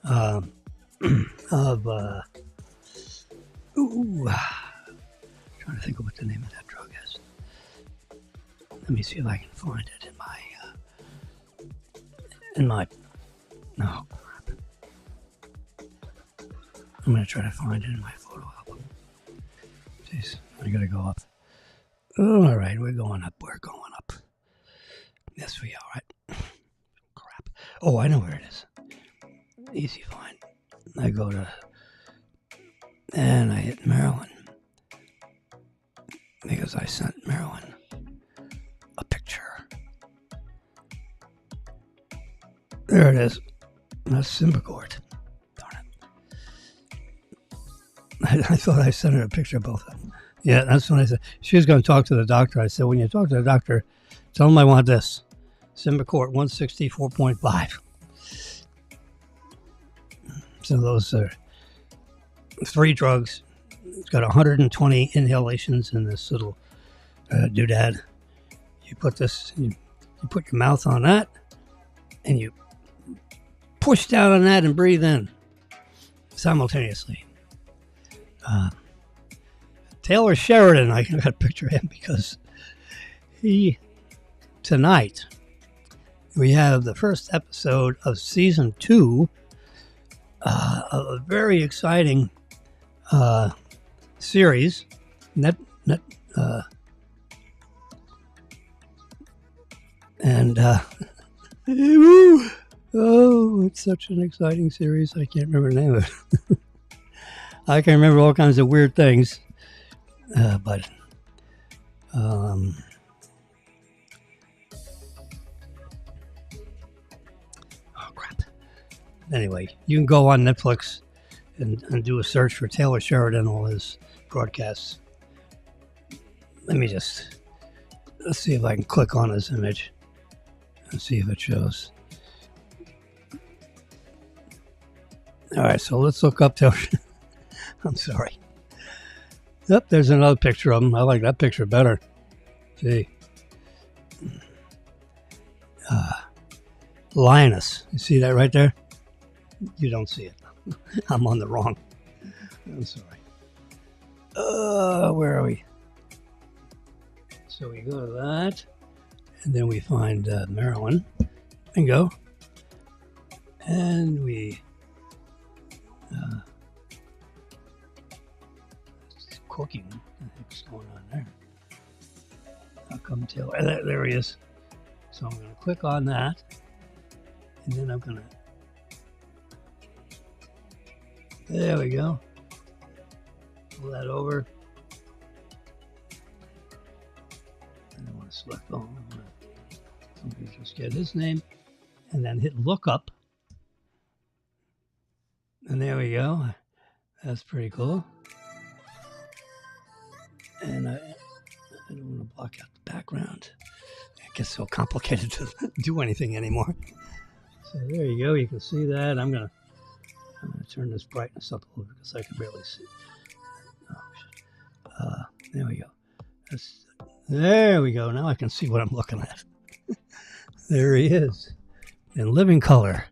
S1: of trying to think of what the name of that drug is. Let me see if I can find it in my oh crap. I'm gonna try to find it in my photo album. Jeez, I gotta go up. Oh, all right, we're going up. Yes, we are, right? Crap. Oh, I know where it is. Easy find. I go to, and I hit Maryland because I sent Maryland a picture. There it is. That's Symbicort. Darn it. I thought I sent her a picture of both of them. Yeah, that's what I said. She was going to talk to the doctor. I said, when you talk to the doctor, tell him I want this. Symbicort 164.5. So those are 3 drugs. It's got 120 inhalations in this little doodad. You put this, you put your mouth on that, and you push down on that and breathe in simultaneously. Taylor Sheridan, I got a picture of him because tonight we have the first episode of season 2. A very exciting series. It's such an exciting series. I can't remember the name of it. I can remember all kinds of weird things, but oh crap. Anyway, you can go on Netflix and do a search for Taylor Sheridan, all his broadcasts. Let's see if I can click on his image and see if it shows. All right, so let's look up Taylor. I'm sorry. Yep, there's another picture of him. I like that picture better. See. Lioness. You see that right there? You don't see it. I'm on the wrong. I'm sorry. Where are we? So we go to that, and then we find Maryland. Bingo. And we cooking. What the heck's going on there? How come Taylor? There he is. So I'm going to click on that, and then I'm going to. There we go. Pull that over. I don't want to select all. I want to just get his name, and then hit look up. And there we go. That's pretty cool. And I don't want to block out the background. It gets so complicated to do anything anymore. So there you go. You can see that. I'm gonna turn this brightness up a little bit because I can barely see. Oh, there we go. There we go. Now I can see what I'm looking at. There he is in living color.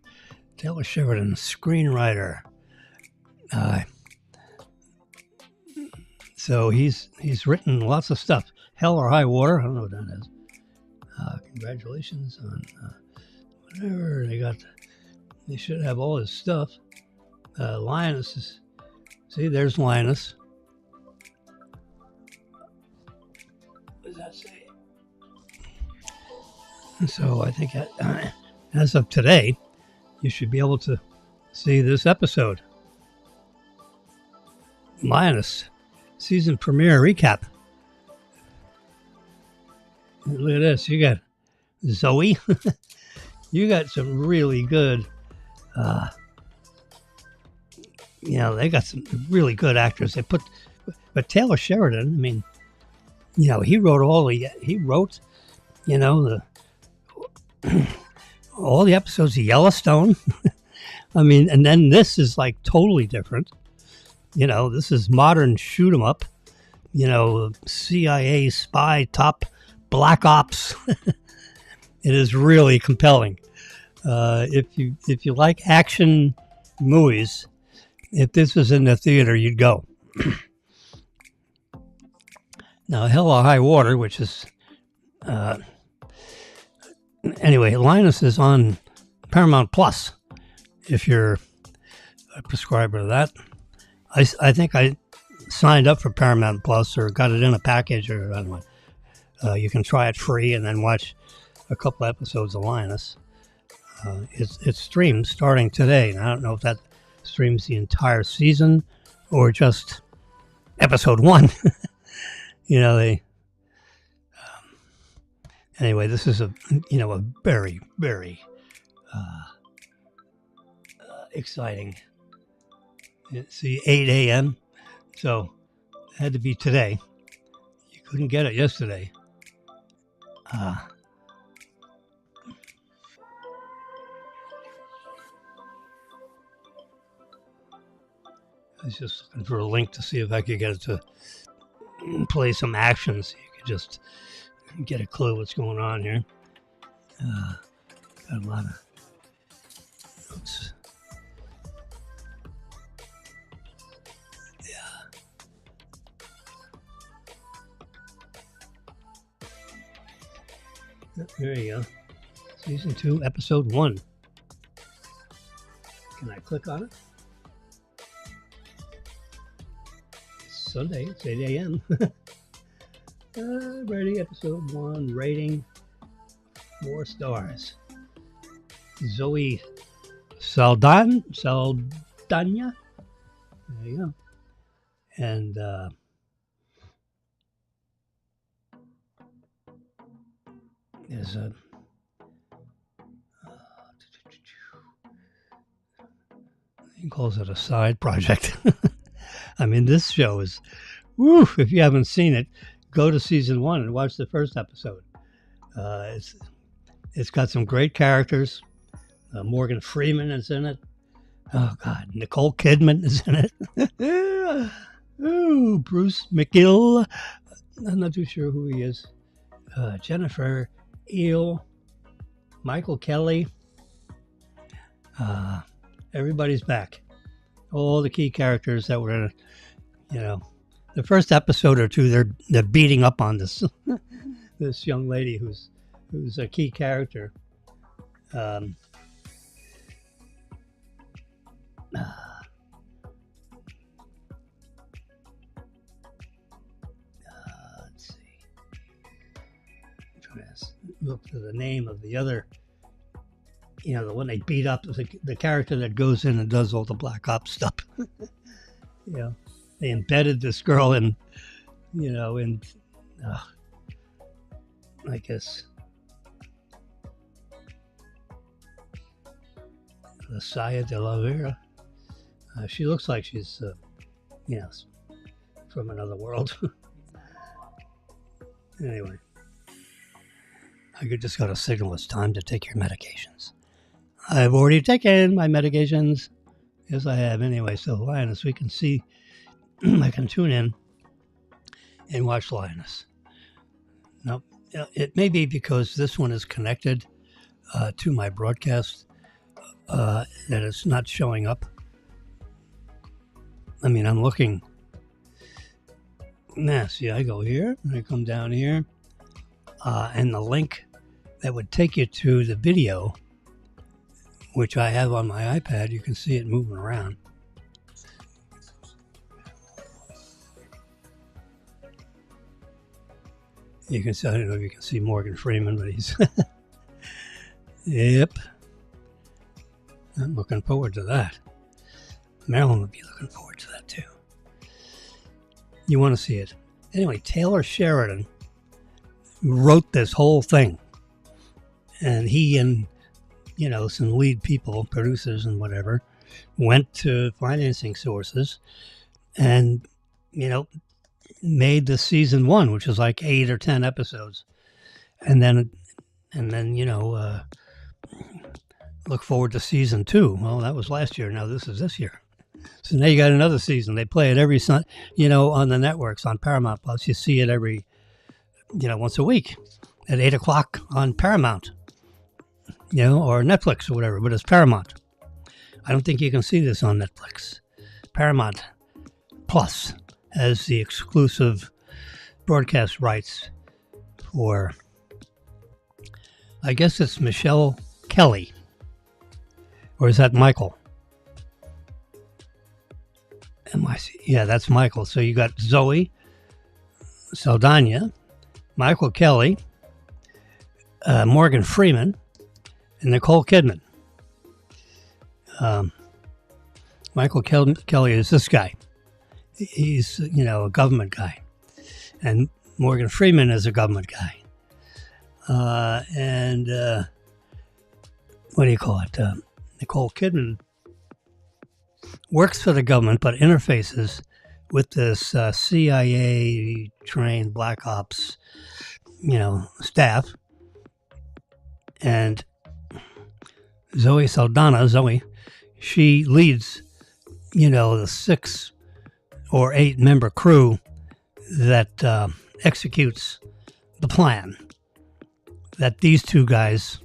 S1: Taylor Sheridan, screenwriter. So he's written lots of stuff. Hell or High Water. I don't know what that is. Congratulations on whatever they got. They should have all his stuff. Linus is. See, there's Linus. What does that say? So I think as of today, you should be able to see this episode. Linus, season premiere recap. Look at this. You got Zoe. You got some really good, they got some really good actors. But Taylor Sheridan, I mean, he wrote all the episodes of Yellowstone. I mean, and then this is like totally different. This is modern shoot 'em up. CIA spy top black ops. It is really compelling. If you like action movies, if this was in the theater, you'd go. Now, Hell or High Water, which is anyway, Linus is on Paramount Plus. If you're a prescriber of that, I think I signed up for Paramount Plus or got it in a package, or I don't know. You can try it free and then watch a couple episodes of Linus. It streams starting today. And I don't know if that streams the entire season or just episode 1. Anyway, this is a very, very exciting. See, 8 a.m. So it had to be today. You couldn't get it yesterday. I was just looking for a link to see if I could get it to play some action so you could just get a clue what's going on here. Got a lot of notes. There you go. Season 2, episode 1. Can I click on it? It's Sunday, it's 8 a.m. Ready, episode 1, rating 4 stars. Zoe Saldana. There you go. And there's a he calls it a side project. I mean, this show is, woo, if you haven't seen it, go to season 1 and watch the first episode. It's got some great characters. Morgan Freeman is in it. Oh, God. Nicole Kidman is in it. Oh, Bruce McGill. I'm not too sure who he is. Jennifer Eel. Michael Kelly. Everybody's back. All the key characters that were in, the first episode or two, they're beating up on this this young lady who's a key character. Let's see. I'm trying to look for the name of the other. The one they beat up, the character that goes in and does all the Black Ops stuff. They embedded this girl in, I guess, Saya de la Vera. She looks like she's, from another world. Anyway, I just got a signal it's time to take your medications. I've already taken my medications. Yes, I have. Anyway, so Lioness, we can see, I can tune in and watch Lioness. Now, it may be because this one is connected to my broadcast that it's not showing up. I mean, I'm looking. Nah, see, I go here, and I come down here, and the link that would take you to the video, which I have on my iPad, you can see it moving around. You can see, I don't know if you can see Morgan Freeman, but he's, yep. I'm looking forward to that. Marilyn would be looking forward to that too. You want to see it. Anyway, Taylor Sheridan wrote this whole thing. And he and, some lead people, producers and whatever, went to financing sources and, made the season 1, which was like 8 or 10 episodes. And then, look forward to season 2. Well, that was last year. Now this is this year. So now you got another season. They play it every Sunday, on the networks, on Paramount Plus. You see it every, once a week at 8 o'clock on Paramount, or Netflix or whatever, but it's Paramount. I don't think you can see this on Netflix. Paramount Plus has the exclusive broadcast rights for, I guess it's Michelle Kelly. Or is that Michael? Yeah, that's Michael. So you got Zoe Saldana, Michael Kelly, Morgan Freeman, and Nicole Kidman. Michael Kelly is this guy. He's, a government guy. And Morgan Freeman is a government guy. What do you call it? Nicole Kidman works for the government, but interfaces with this CIA-trained Black Ops, staff. And Zoe Saldana, she leads, the 6 or 8 member crew that executes the plan that these two guys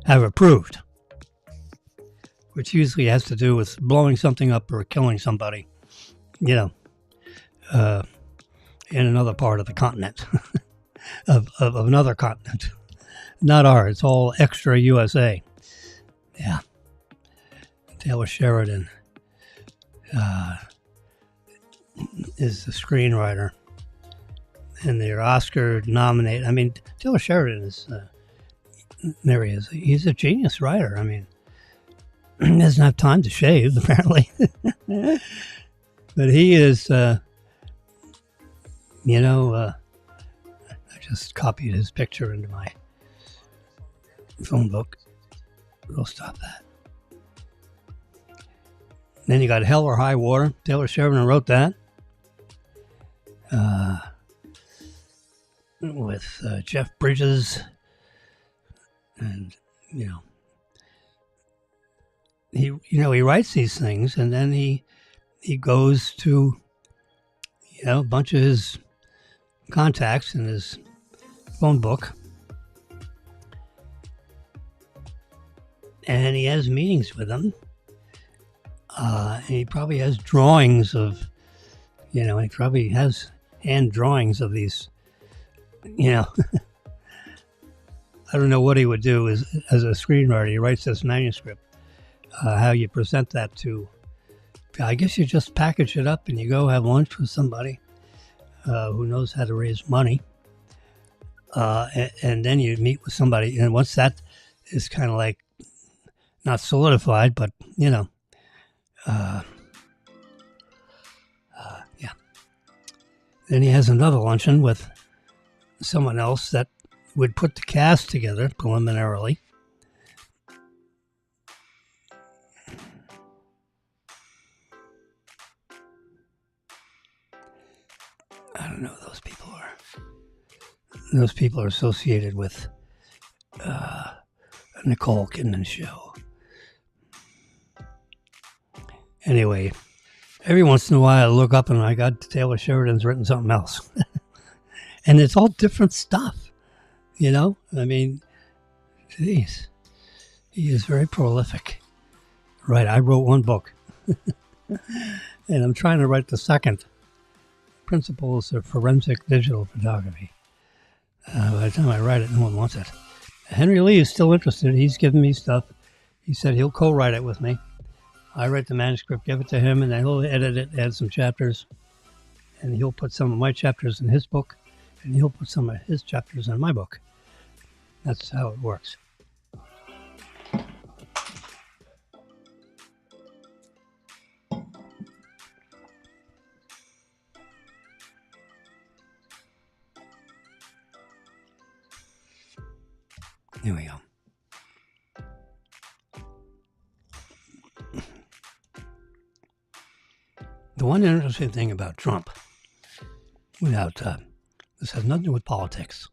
S1: have approved, which usually has to do with blowing something up or killing somebody, in another part of the continent, of another continent. Not ours. It's all extra USA. Yeah. Taylor Sheridan is the screenwriter. And they're Oscar nominated. I mean, Taylor Sheridan is, there he is. He's a genius writer. I mean, he doesn't have time to shave, apparently. But he is, I just copied his picture into my phone book. We'll stop that. Then you got Hell or High Water. Taylor Sheridan wrote that. With Jeff Bridges. And, he writes these things, and then he goes to, a bunch of his contacts in his phone book, and he has meetings with them. And he probably has drawings of, he probably has hand drawings of these, I don't know what he would do as a screenwriter. He writes this manuscript, how you present that to, I guess you just package it up and you go have lunch with somebody who knows how to raise money. And then you meet with somebody. And once that is kind of like not solidified, but, yeah. Then he has another luncheon with someone else that would put the cast together preliminarily. I don't know who those people are. Those people are associated with Nicole Kidman show. Anyway, every once in a while I look up and I got Taylor Sheridan's written something else. And it's all different stuff, I mean, geez, he is very prolific. Right, I wrote one book. And I'm trying to write the second, Principles of Forensic Digital Photography. By the time I write it, no one wants it. Henry Lee is still interested. He's given me stuff. He said he'll co-write it with me. I write the manuscript, give it to him, and then he'll edit it, add some chapters. And he'll put some of my chapters in his book, and he'll put some of his chapters in my book. That's how it works. Here we go. The one interesting thing about Trump, this has nothing to do with politics.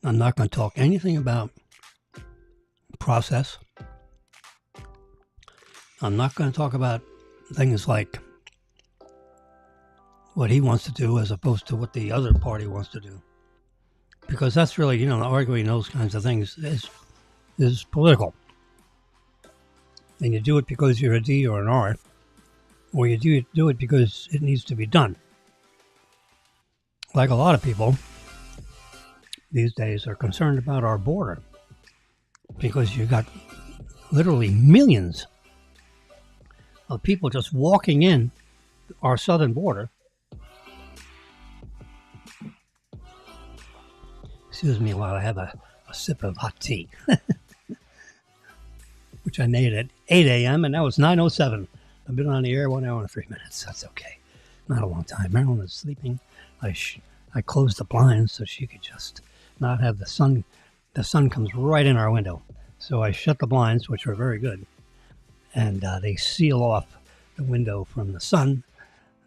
S1: I'm not going to talk anything about process. I'm not going to talk about things like what he wants to do as opposed to what the other party wants to do. Because that's really, arguing those kinds of things is political. And you do it because you're a D or an R, or you do it because it needs to be done. Like a lot of people these days are concerned about our border, because you've got literally millions of people just walking in our southern border. Excuse me while I have a sip of hot tea, which I made at 8 a.m. and now it's 9:07. I've been on the air 1 hour and 3 minutes. That's okay. Not a long time. Marilyn is sleeping. I closed the blinds so she could just not have the sun. The sun comes right in our window. So I shut the blinds, which are very good. And they seal off the window from the sun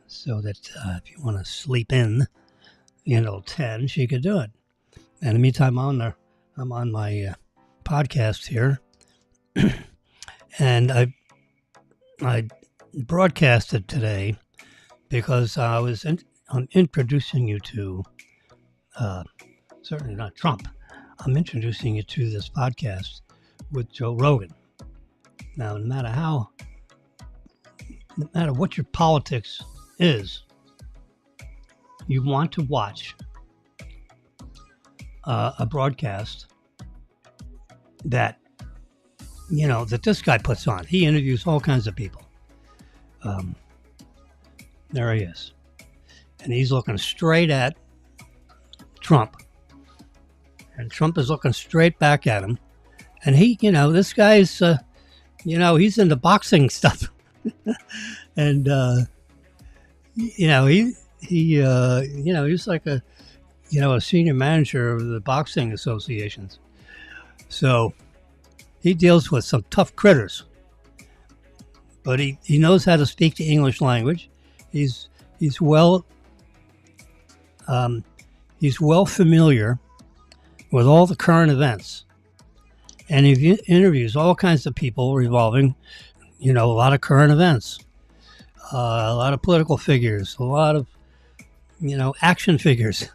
S1: so that if you want to sleep in, 10, she could do it. And in the meantime, I'm on my podcast here. And I broadcasted today because I'm introducing you to, certainly not Trump, I'm introducing you to this podcast with Joe Rogan. Now, no matter what your politics is, you want to watch a broadcast that, that this guy puts on. He interviews all kinds of people. There he is. And he's looking straight at Trump. And Trump is looking straight back at him. And he, this guy's, he's into boxing stuff. And, he's like a senior manager of the boxing associations. So he deals with some tough critters. But he knows how to speak the English language. He's well familiar with all the current events. And he interviews all kinds of people revolving, a lot of current events, a lot of political figures, a lot of, action figures.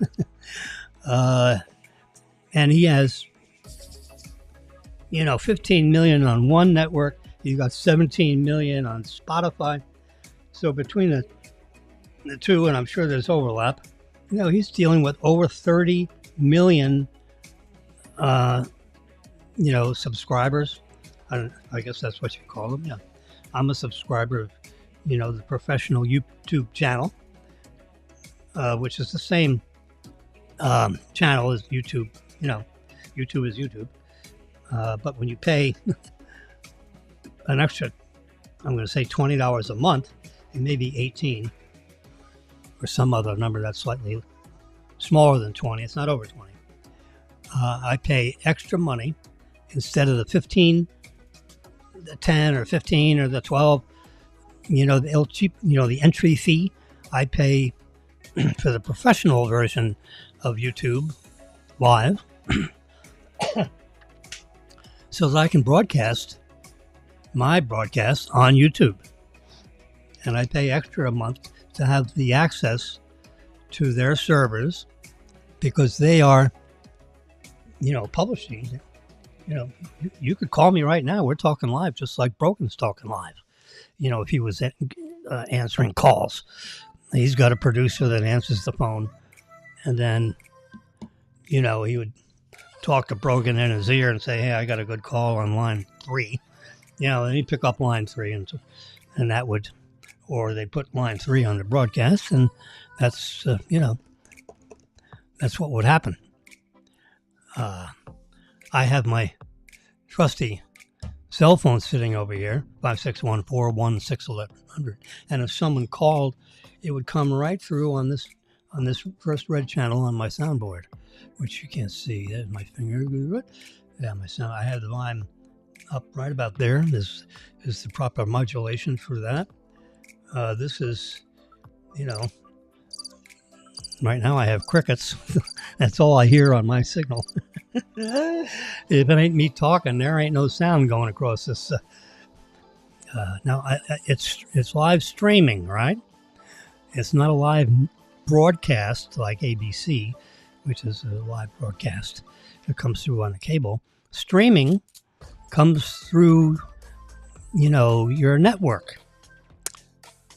S1: And he has 15 million on one network. You got 17 million on Spotify. So between the two, and I'm sure there's overlap, he's dealing with over 30 million, subscribers. I guess that's what you call them. Yeah. I'm a subscriber of, the professional YouTube channel, which is the same channel as YouTube. YouTube is YouTube. But when you pay an extra, I'm going to say $20 a month, it may be 18 or some other number that's slightly smaller than 20. It's not over 20. I pay extra money instead of the 15, the 10 or 15 or the 12, the entry fee. I pay for the professional version of YouTube Live so that I can broadcast my broadcast on YouTube. And I pay extra a month to have the access to their servers because they are, publishing. You could call me right now. We're talking live, just like Broken's talking live. If he was answering calls, he's got a producer that answers the phone, and then, he would talk to Brogan in his ear and say, "Hey, I got a good call on line 3." And he'd pick up line 3, and that would, or they put line 3 on the broadcast, and that's that's what would happen. I have my trusty cell phone sitting over here, 561-416-1100, and if someone called, it would come right through on this first red channel on my soundboard, which you can't see. There's my finger. Yeah, my sound. I have the volume up right about there. This is the proper modulation for that. This is, right now I have crickets. That's all I hear on my signal. If it ain't me talking, there ain't no sound going across this. Now, it's live streaming, right? It's not a live broadcast like ABC, which is a live broadcast that comes through on the cable. Streaming comes through, your network.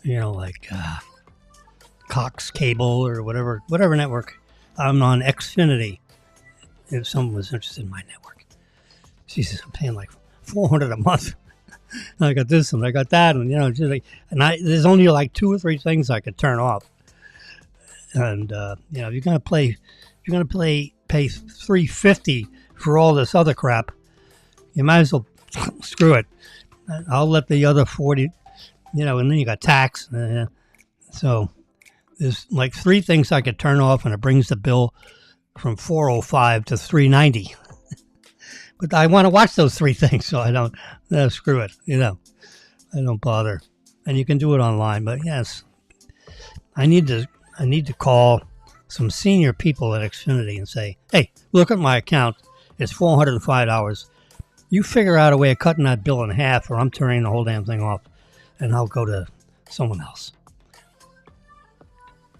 S1: Like Cox Cable or whatever network. I'm on Xfinity. If someone was interested in my network. Jesus, I'm paying like $400 a month. I got this and I got that, and there's only like 2 or 3 things I could turn off. And if you're gonna pay $350 for all this other crap, you might as well screw it. I'll let the other 40, and then you got tax. So there's like 3 things I could turn off, and it brings the bill from $405 to $390. But I want to watch those 3 things, so I don't. Screw it. I don't bother. And you can do it online. But yes, I need to call some senior people at Xfinity and say, "Hey, look at my account. It's $405. You figure out a way of cutting that bill in half, or I'm turning the whole damn thing off, and I'll go to someone else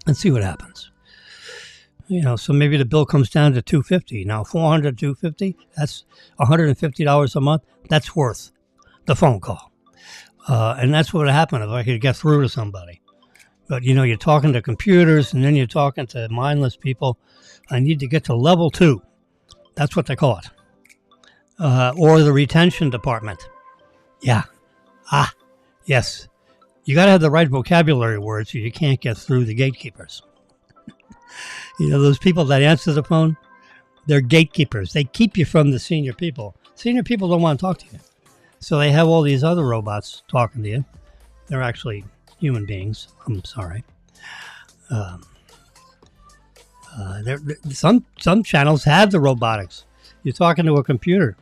S1: and see what happens." So maybe the bill comes down to $250. Now, $400, $250, that's $150 a month. That's worth the phone call. And that's what would happen if I could get through to somebody. But, you're talking to computers, and then you're talking to mindless people. I need to get to level 2. That's what they call it. Or the retention department. Yeah. Yes. You got to have the right vocabulary words, so you can't get through the gatekeepers. Those people that answer the phone, they're gatekeepers. They keep you from the senior people. Senior people don't want to talk to you. So they have all these other robots talking to you. They're actually human beings. I'm sorry. Some channels have the robotics. You're talking to a computer,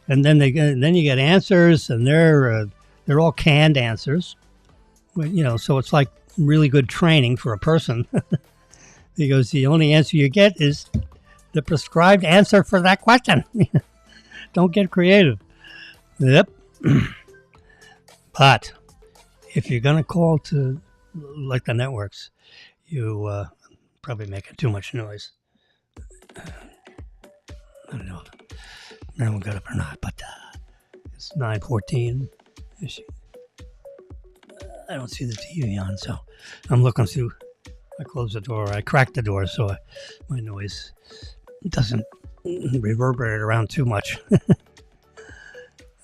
S1: and then you get answers, and they're all canned answers. So it's like really good training for a person. Because the only answer you get is the prescribed answer for that question. Don't get creative. Yep. But if you're going to call to like the networks, you probably making too much noise. I don't know. Marilyn got up or not, but it's 9:14. I don't see the TV on, so I'm looking through. I close the door. I crack the door so my noise doesn't reverberate around too much.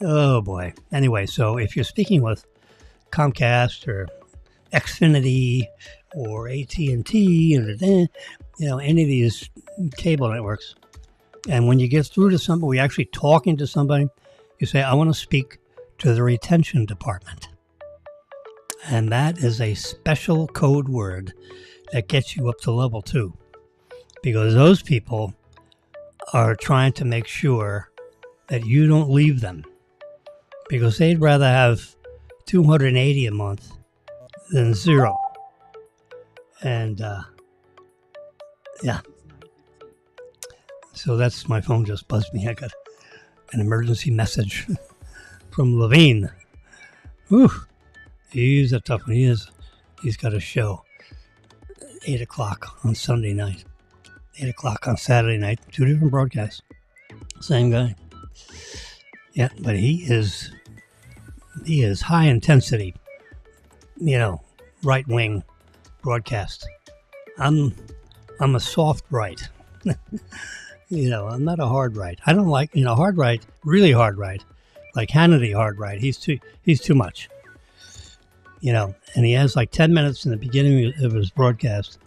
S1: Oh boy. Anyway, so if you're speaking with Comcast or Xfinity or AT&T and any of these cable networks, and when you get through to somebody, you're actually talking to somebody, you say, I want to speak to the retention department. And that is a special code word that gets you up to level 2, because those people are trying to make sure that you don't leave them, because they'd rather have $280 a month than zero. And yeah, so that's, my phone just buzzed me. I got an emergency message from Levine. Whew, he's a tough one. He's got a show 8 o'clock on Sunday night, 8 o'clock on Saturday night, 2 different broadcasts. Same guy. Yeah, but he is high intensity, right wing broadcast. I'm a soft right. I'm not a hard right. I don't like, hard right, really hard right, like Hannity hard right. He's too much. And he has like 10 minutes in the beginning of his broadcast,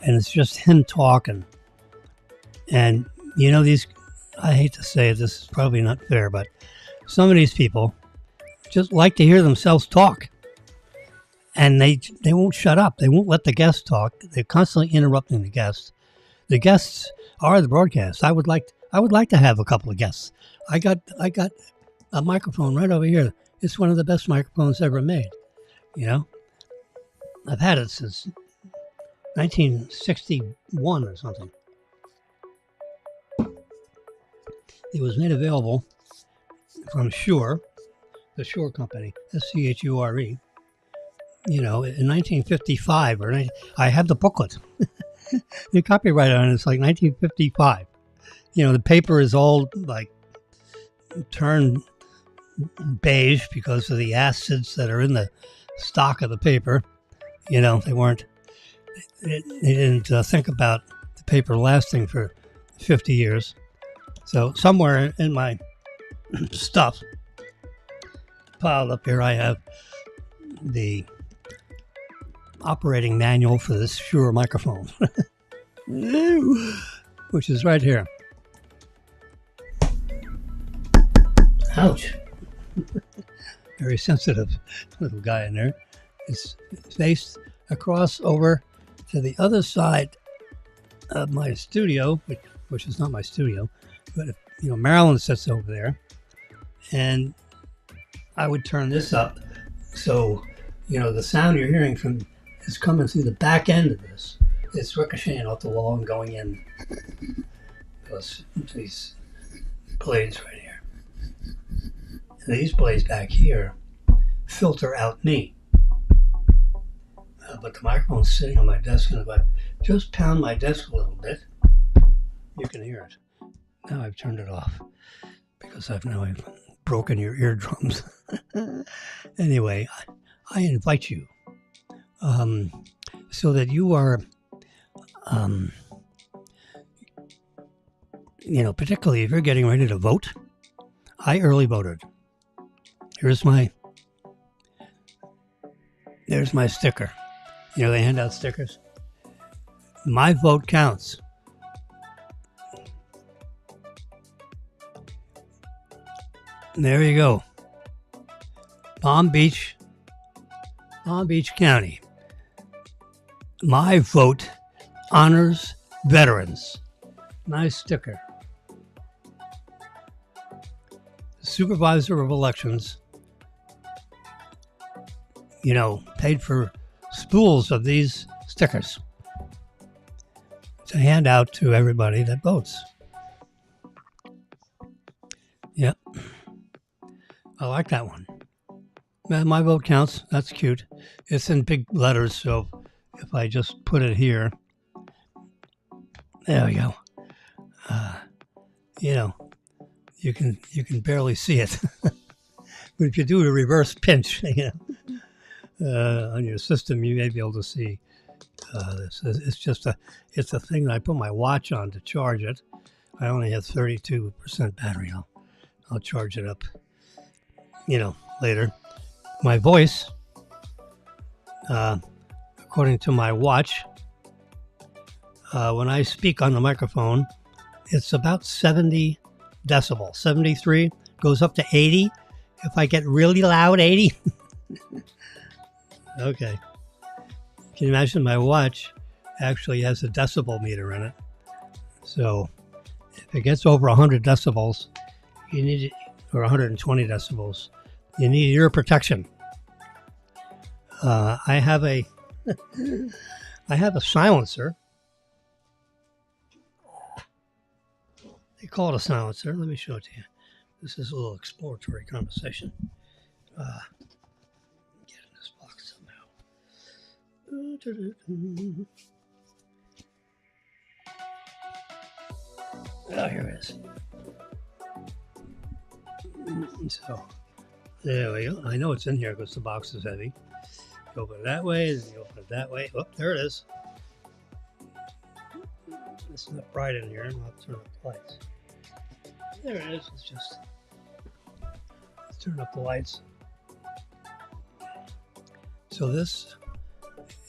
S1: and it's just him talking. And, I hate to say it, this is probably not fair, but some of these people just like to hear themselves talk. And they won't shut up. They won't let the guests talk. They're constantly interrupting the guests. The guests are the broadcast. I would like to have a couple of guests. I got a microphone right over here. It's one of the best microphones ever made. I've had it since 1961 or something. It was made available from Shure, the Shure company, Schure. In 1955, I have the booklet. The copyright on it's like 1955. The paper is all like turned beige because of the acids that are in the stock of the paper. They didn't think about the paper lasting for 50 years. So somewhere in my stuff piled up here, I have the operating manual for this Shure microphone, which is right here. Ouch. Very sensitive little guy in there. It's faced across over to the other side of my studio, which is not my studio, but Marilyn sits over there, and I would turn this up so the sound you're hearing from is coming through the back end of this. It's ricocheting off the wall and going in these blades right here. And these blades back here filter out me. But the microphone's sitting on my desk, and if I just pound my desk a little bit, you can hear it. Now I've turned it off because I've broken your eardrums. Anyway, I invite you so that you are, particularly if you're getting ready to vote. I early voted. There's my sticker. They hand out stickers. My vote counts. There you go. Palm Beach County. My vote honors veterans. Nice sticker. Supervisor of elections, paid for spools of these stickers to hand out to everybody that votes. Yep. I like that one. My vote counts. That's cute. It's in big letters, so if I just put it here, there we go. you can barely see it. But if you do a reverse pinch, on your system, you may be able to see this. It's a thing that I put my watch on to charge it. I only have 32% battery. I'll charge it up, later. My voice, according to my watch, when I speak on the microphone, it's about 70 decibels. 73 goes up to 80. If I get really loud, 80. Okay. Can you imagine my watch actually has a decibel meter in it? So if it gets over 100 decibels, you need, or 120 decibels, you need ear protection. I have a silencer. They call it a silencer. Let me show it to you. This is a little exploratory conversation. Get in this box somehow. Oh, here it is. So, there we go. I know it's in here because the box is heavy. You open it that way, then you open it that way. Oh, there it is. It's not bright in here. I'll turn up the lights. There it is. Let's turn up the lights. So this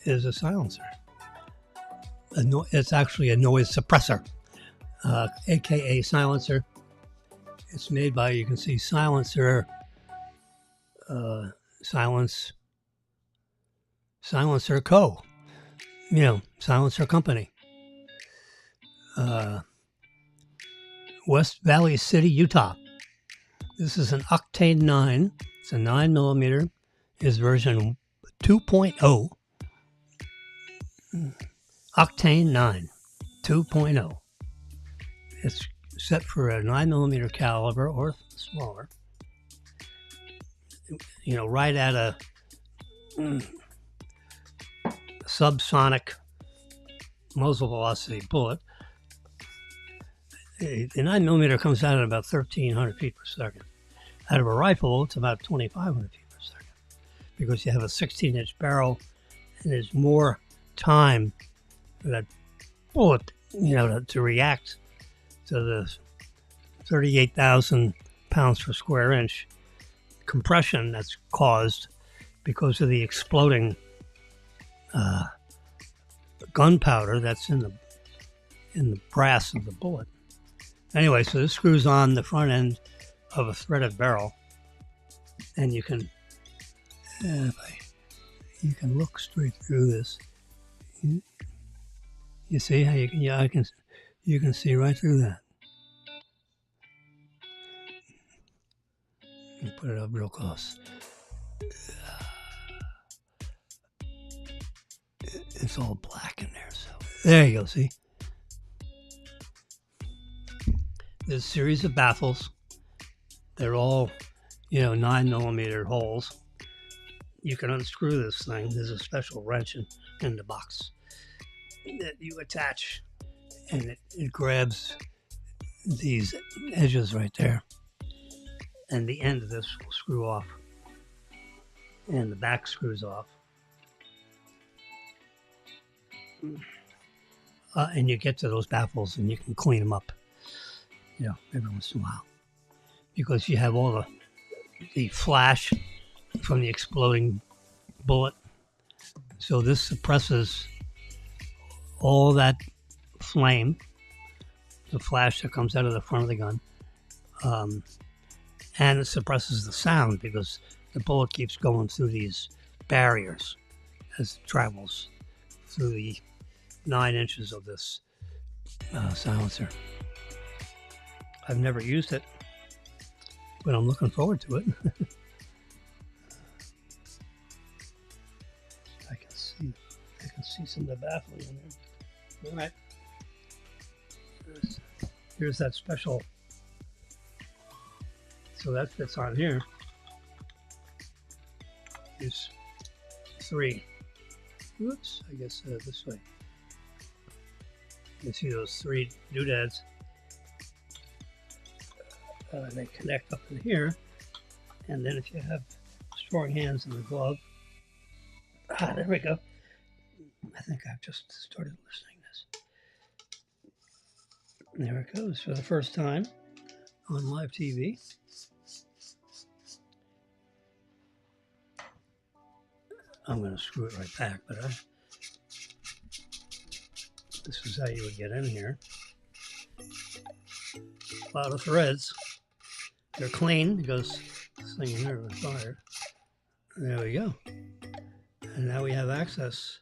S1: is a silencer. It's actually a noise suppressor, aka silencer. It's made by, you can see, Silencer Co. Silencer Company. West Valley City, Utah. This is an Octane 9. It's a 9mm. It's version 2.0. Octane 9 2.0. It's set for a 9mm caliber or smaller. Right at a subsonic muzzle velocity bullet. The 9mm comes out at about 1,300 feet per second. Out of a rifle, it's about 2,500 feet per second, because you have a 16-inch barrel, and there's more time for that bullet, to react to the 38,000 pounds per square inch compression that's caused because of the exploding gunpowder that's in the brass of the bullet. Anyway, so this screws on the front end of a threaded barrel, and you can look straight through this. You see how you can see right through that. Let me put it up real close. It's all black in there, so there you go. See. There's a series of baffles. They're all, 9mm holes. You can unscrew this thing. There's a special wrench in the box that you attach, and it grabs these edges right there. And the end of this will screw off, and the back screws off. And you get to those baffles, and you can clean them up. Every once in a while, because you have all the flash from the exploding bullet. So this suppresses all that flame, the flash that comes out of the front of the gun, and it suppresses the sound because the bullet keeps going through these barriers as it travels through the 9 inches of this silencer. I've never used it, but I'm looking forward to it. I can see some of the baffling in there. All right. Here's that special. So that fits on here. There's 3. Oops, I guess this way. You can see those 3 doodads. they connect up in here, and then if you have strong hands in the glove, there we go. I think I've just started listening to this. There it goes for the first time on live TV. I'm going to screw it right back, but this is how you would get in here. A lot of threads. They're clean because this thing in here was fired. There we go. And now we have access.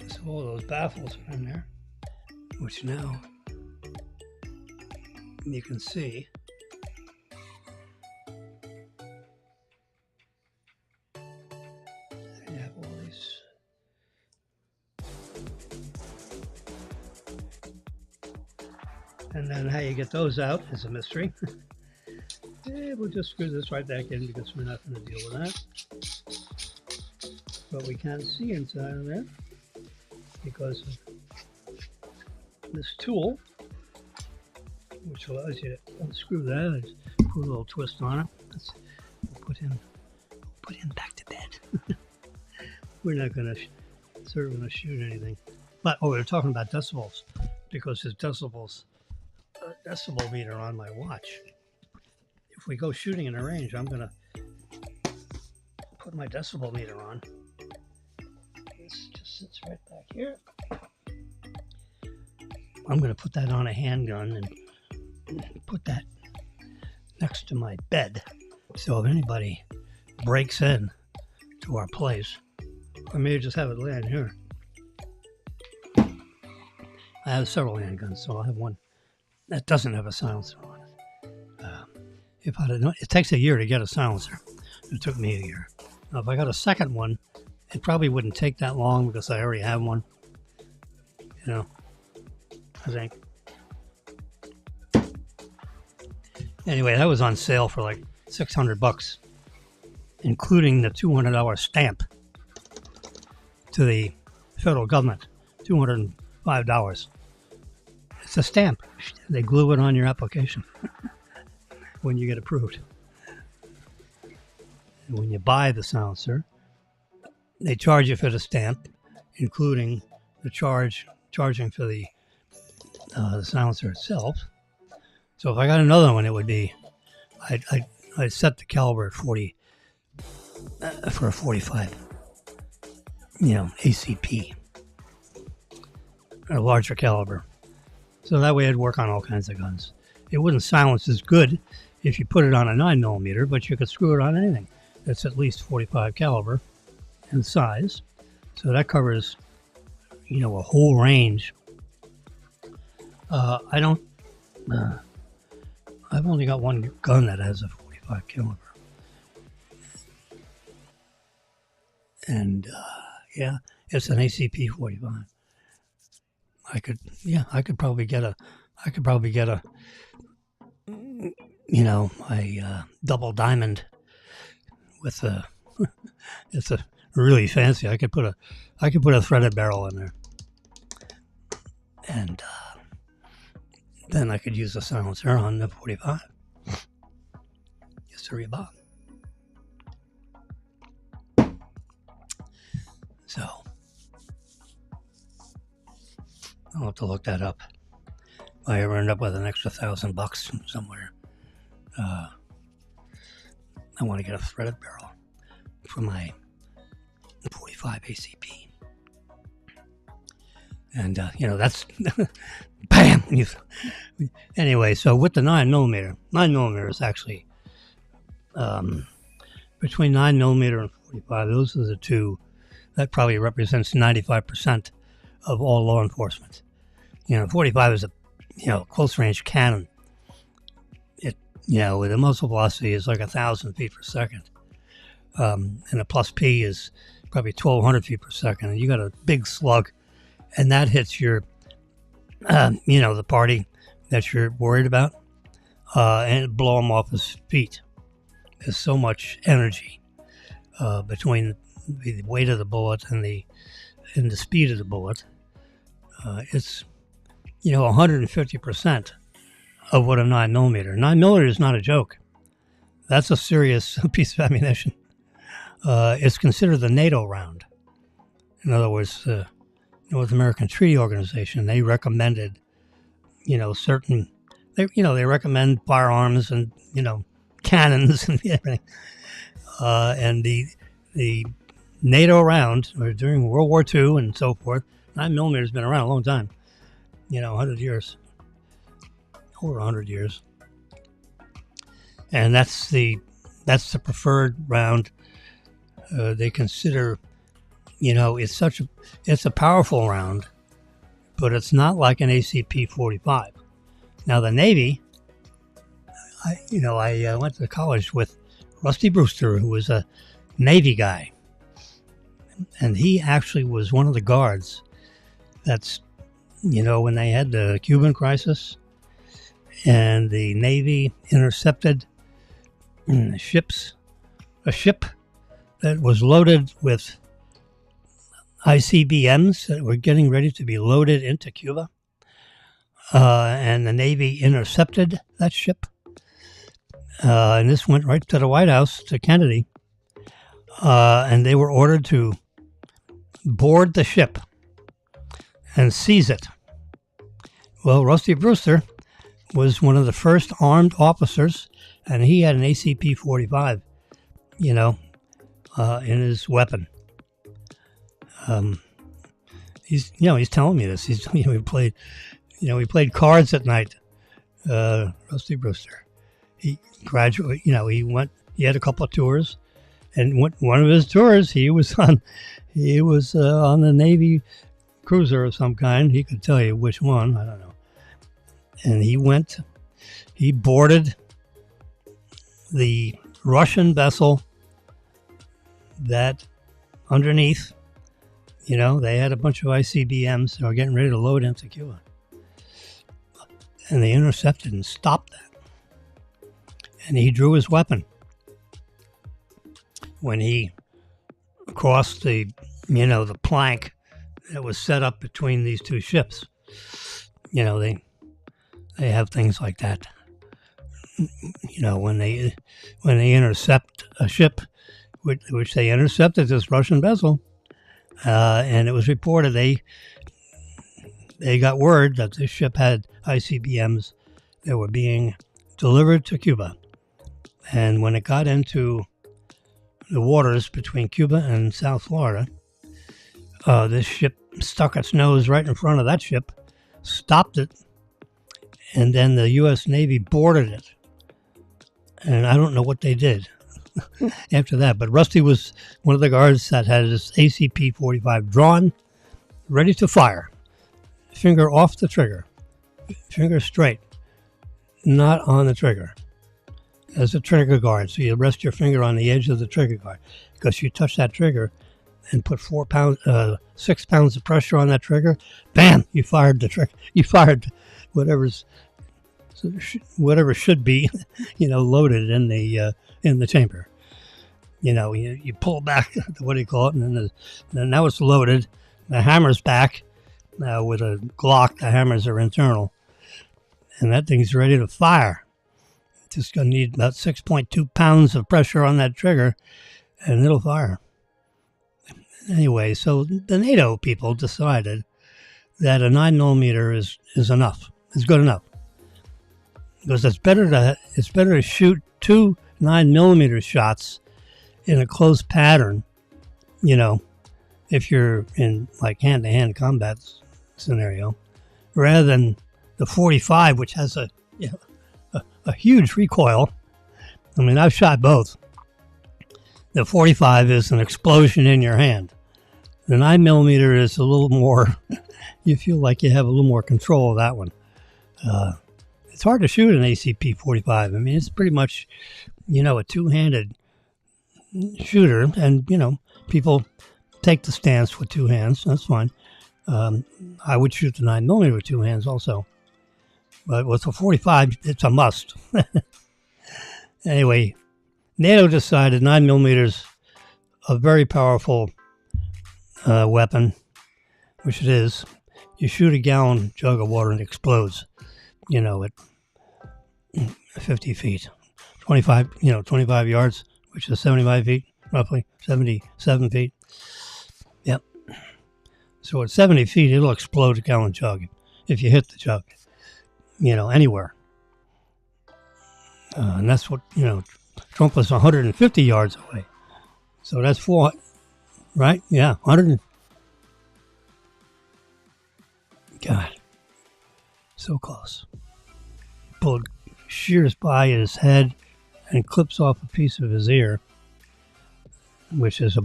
S1: So all those baffles are in there, which now you can see. You have all these. And then how you get those out is a mystery. We'll just screw this right back in because we're not going to deal with that. But we can see inside of there because of this tool, which allows you to unscrew that and put a little twist on it. Let's put him back to bed. We're not going to shoot anything. But we were talking about decibels because there's decibel meter on my watch. If we go shooting in a range, I'm going to put my decibel meter on. This just sits right back here. I'm going to put that on a handgun and put that next to my bed. So if anybody breaks in to our place, or maybe just have it land here. I have several handguns, so I'll have one that doesn't have a silencer on it. If I'd have known, it takes a year to get a silencer. It took me a year. Now, if I got a second one, it probably wouldn't take that long because I already have one. You know, I think. Anyway, that was on sale for like $600, including the $200 stamp to the federal government. $205. It's a stamp. They glue it on your application when you get approved. And when you buy the silencer, they charge you for the stamp, including the charging for the silencer itself. So if I got another one, it would be, I'd set the caliber at 40 for a 45, ACP, a larger caliber. So that way it'd work on all kinds of guns. It wouldn't silence as good if you put it on a 9mm, but you could screw it on anything that's at least 45 caliber in size. So that covers, a whole range. I've only got one gun that has a 45 caliber. And, it's an ACP 45. I could probably get a double diamond with it's a really fancy. I could put a threaded barrel in there, and then I could use a silencer on the 45. Yes, sir, Bob. So I'll have to look that up. If I ever end up with an extra $1,000 somewhere, I want to get a threaded barrel for my 45 ACP. And, that's bam. Anyway, so with the 9mm is actually between 9mm and 45. Those are the two that probably represents 95% of all law enforcement. 45 is a close range cannon. It with a muzzle velocity is like 1,000 feet per second, and a plus P is probably 1,200 feet per second. And you got a big slug, and that hits your, the party that you're worried about, and blow them off his feet. There's so much energy between the weight of the bullet and the speed of the bullet. It's 150% of what a 9mm. 9mm is not a joke. That's a serious piece of ammunition. It's considered the NATO round. In other words, the North American Treaty Organization, they recommended, certain, they recommend firearms and, cannons and everything. And the NATO round, or during World War II and so forth, 9mm has been around a long time, 100 years, over 100 years. And that's the preferred round. They consider, it's a powerful round, but it's not like an ACP-45. Now the Navy, I went to college with Rusty Brewster, who was a Navy guy, and he actually was one of the guards that's, when they had the Cuban crisis and the Navy intercepted a ship that was loaded with ICBMs that were getting ready to be loaded into Cuba. And the Navy intercepted that ship. And this went right to the White House, to Kennedy. And they were ordered to board the ship and seize it. Well, Rusty Brewster was one of the first armed officers, and he had an ACP-45, in his weapon. He's telling me this. We played cards at night. Rusty Brewster. He graduated. He had a couple of tours, and one of his tours, he was on the Navy cruiser of some kind. He could tell you which one. I don't know. And he boarded the Russian vessel that underneath, they had a bunch of ICBMs that were getting ready to load into Cuba. And they intercepted and stopped that. And he drew his weapon. When he crossed the plank that was set up between these two ships, they have things like that. When they intercept a ship, which they intercepted this Russian vessel, and it was reported they got word that this ship had ICBMs that were being delivered to Cuba. And when it got into the waters between Cuba and South Florida, this ship stuck its nose right in front of that ship, stopped it, and then the U.S. Navy boarded it. And I don't know what they did after that, but Rusty was one of the guards that had his ACP-45 drawn, ready to fire. Finger off the trigger. Finger straight. Not on the trigger. As a trigger guard. So you rest your finger on the edge of the trigger guard. Because you touch that trigger and put 6 pounds of pressure on that trigger, bam, you fired the trigger. You fired whatever should be, loaded in the chamber. You pull back, what do you call it? And then now it's loaded. The hammer's back. Now with a Glock, the hammers are internal. And that thing's ready to fire. Just going to need about 6.2 pounds of pressure on that trigger, and it'll fire. Anyway, so the NATO people decided that a 9mm is enough. Is good enough. Because it's better to shoot 2 9mm shots in a close pattern, if you're in like hand-to-hand combat scenario, rather than the 45, which has a huge recoil. I mean, I've shot both. The 45 is an explosion in your hand. The 9mm is a little more, you feel like you have a little more control of that one. It's hard to shoot an ACP-45. I mean, it's pretty much, a two-handed shooter. And, people take the stance with two hands. That's fine. I would shoot the 9mm with two hands also. But with the 45, it's a must. Anyway, NATO decided 9mm is a very powerful weapon, which it is. you shoot a gallon jug of water and it explodes, at 50 feet, 25 yards, which is 75 feet, roughly 77 feet. Yep. So at 70 feet, it'll explode a gallon jug if you hit the jug, anywhere. And that's what, Trump was 150 yards away. So that's 4, right? Yeah, 100. God, so close. Bullet shears by his head and clips off a piece of his ear, which is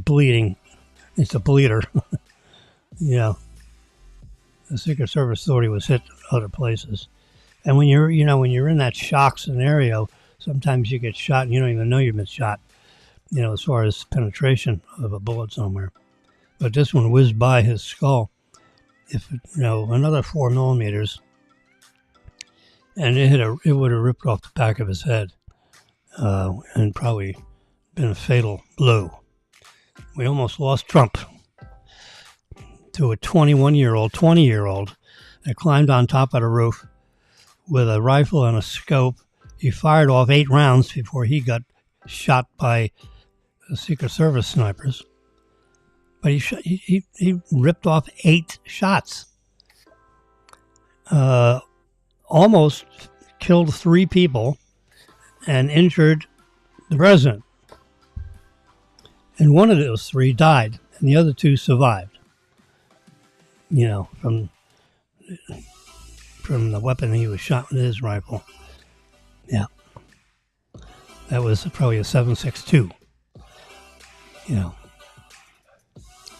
S1: it's a bleeder. The Secret Service thought he was hit other places. And when you're in that shock scenario, sometimes you get shot and you don't even know you've been shot, as far as penetration of a bullet somewhere. But this one whizzed by his skull. If, another 4 millimeters, and it would have ripped off the back of his head, and probably been a fatal blow. We almost lost Trump to a 20-year-old that climbed on top of the roof with a rifle and a scope. He fired off 8 rounds before he got shot by the Secret Service snipers. But he ripped off 8 shots. Almost killed 3 people and injured the president. And one of those 3 died, and the other 2 survived. From the weapon he was shot with his rifle. Yeah. That was probably a 7.62.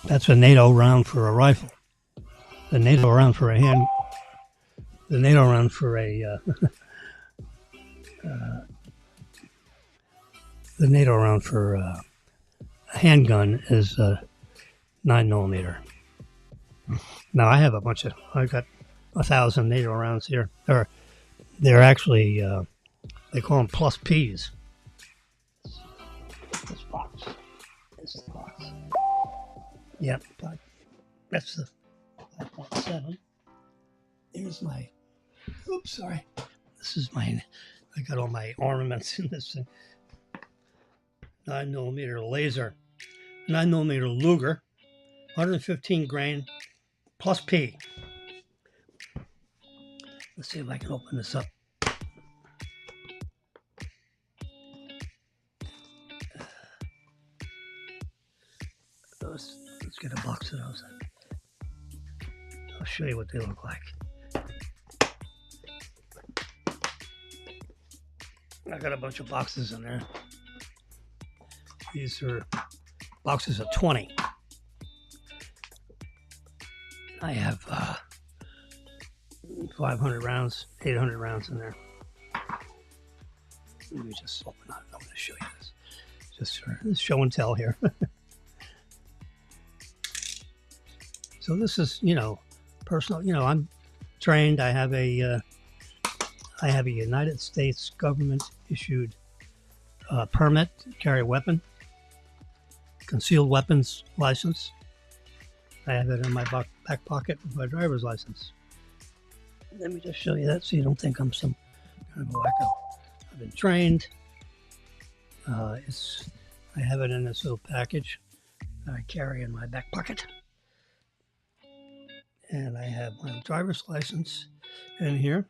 S1: That's a NATO round for a rifle. The NATO round for a handgun is 9 millimeter. Now I got 1,000 NATO rounds here. They're actually they call them plus Ps. This box. Yep, but that's the 5.7. Here's my. Oops, sorry. This is mine. I got all my ornaments in this thing. 9 millimeter laser, 9 millimeter Luger, 115 grain plus P. Let's see if I can open this up. Let's get a box of those. I'll show you what they look like. I got a bunch of boxes in there. These are boxes of 20. I have 500 rounds, 800 rounds in there. Let me just open it. I'm going to show you this. Just for show and tell here. So this is, personal. I'm trained. I have a United States government issued permit to carry a weapon, concealed weapons license. I have it in my back pocket with my driver's license. Let me just show you that so you don't think I'm some kind of wacko. I've been trained. I have it in this little package that I carry in my back pocket. And I have my driver's license in here,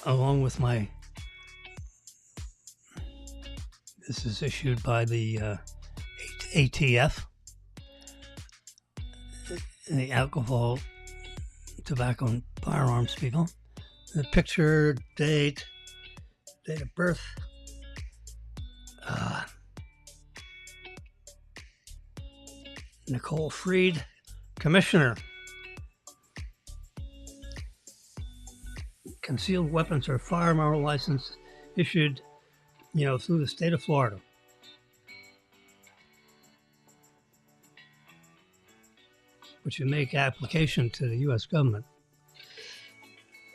S1: along with this is issued by the ATF, the Alcohol, Tobacco, and Firearms people. The picture, date of birth, Nicole Freed, Commissioner. Concealed weapons or firearm license issued, through the state of Florida. Which you make application to the U.S. government.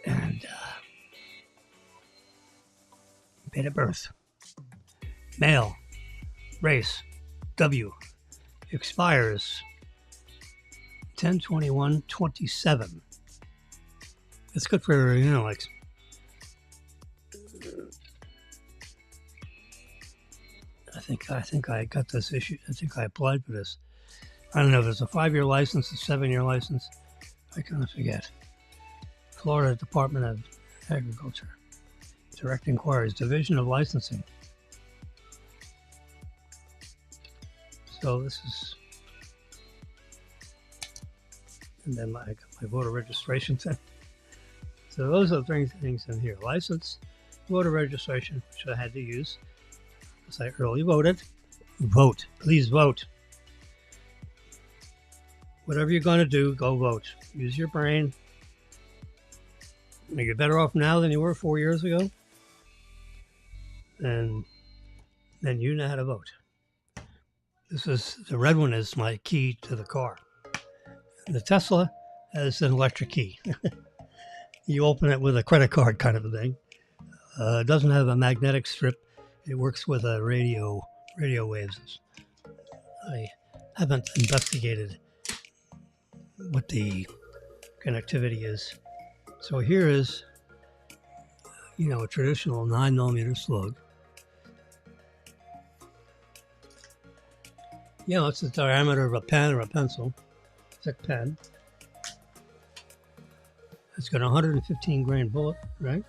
S1: And date of birth, male, race, W, expires 10/21/27. It's good for, like, I think I got this issue. I think I applied for this. I don't know if it's a 5-year license, a 7-year license. I kind of forget. Florida Department of Agriculture. Direct inquiries, Division of Licensing. So this is, and then I got my voter registration thing. So those are the things in here. License, voter registration, which I had to use because I early voted. Vote. Please vote. Whatever you're going to do, go vote. Use your brain. You're better off now than you were 4 years ago. And then you know how to vote. The red one is my key to the car. The Tesla has an electric key. You open it with a credit card kind of a thing. It doesn't have a magnetic strip. It works with radio waves. I haven't investigated what the connectivity is. So here is, a traditional 9mm slug. It's the diameter of a pen or a pencil, thick pen. It's got a 115 grain bullet, right?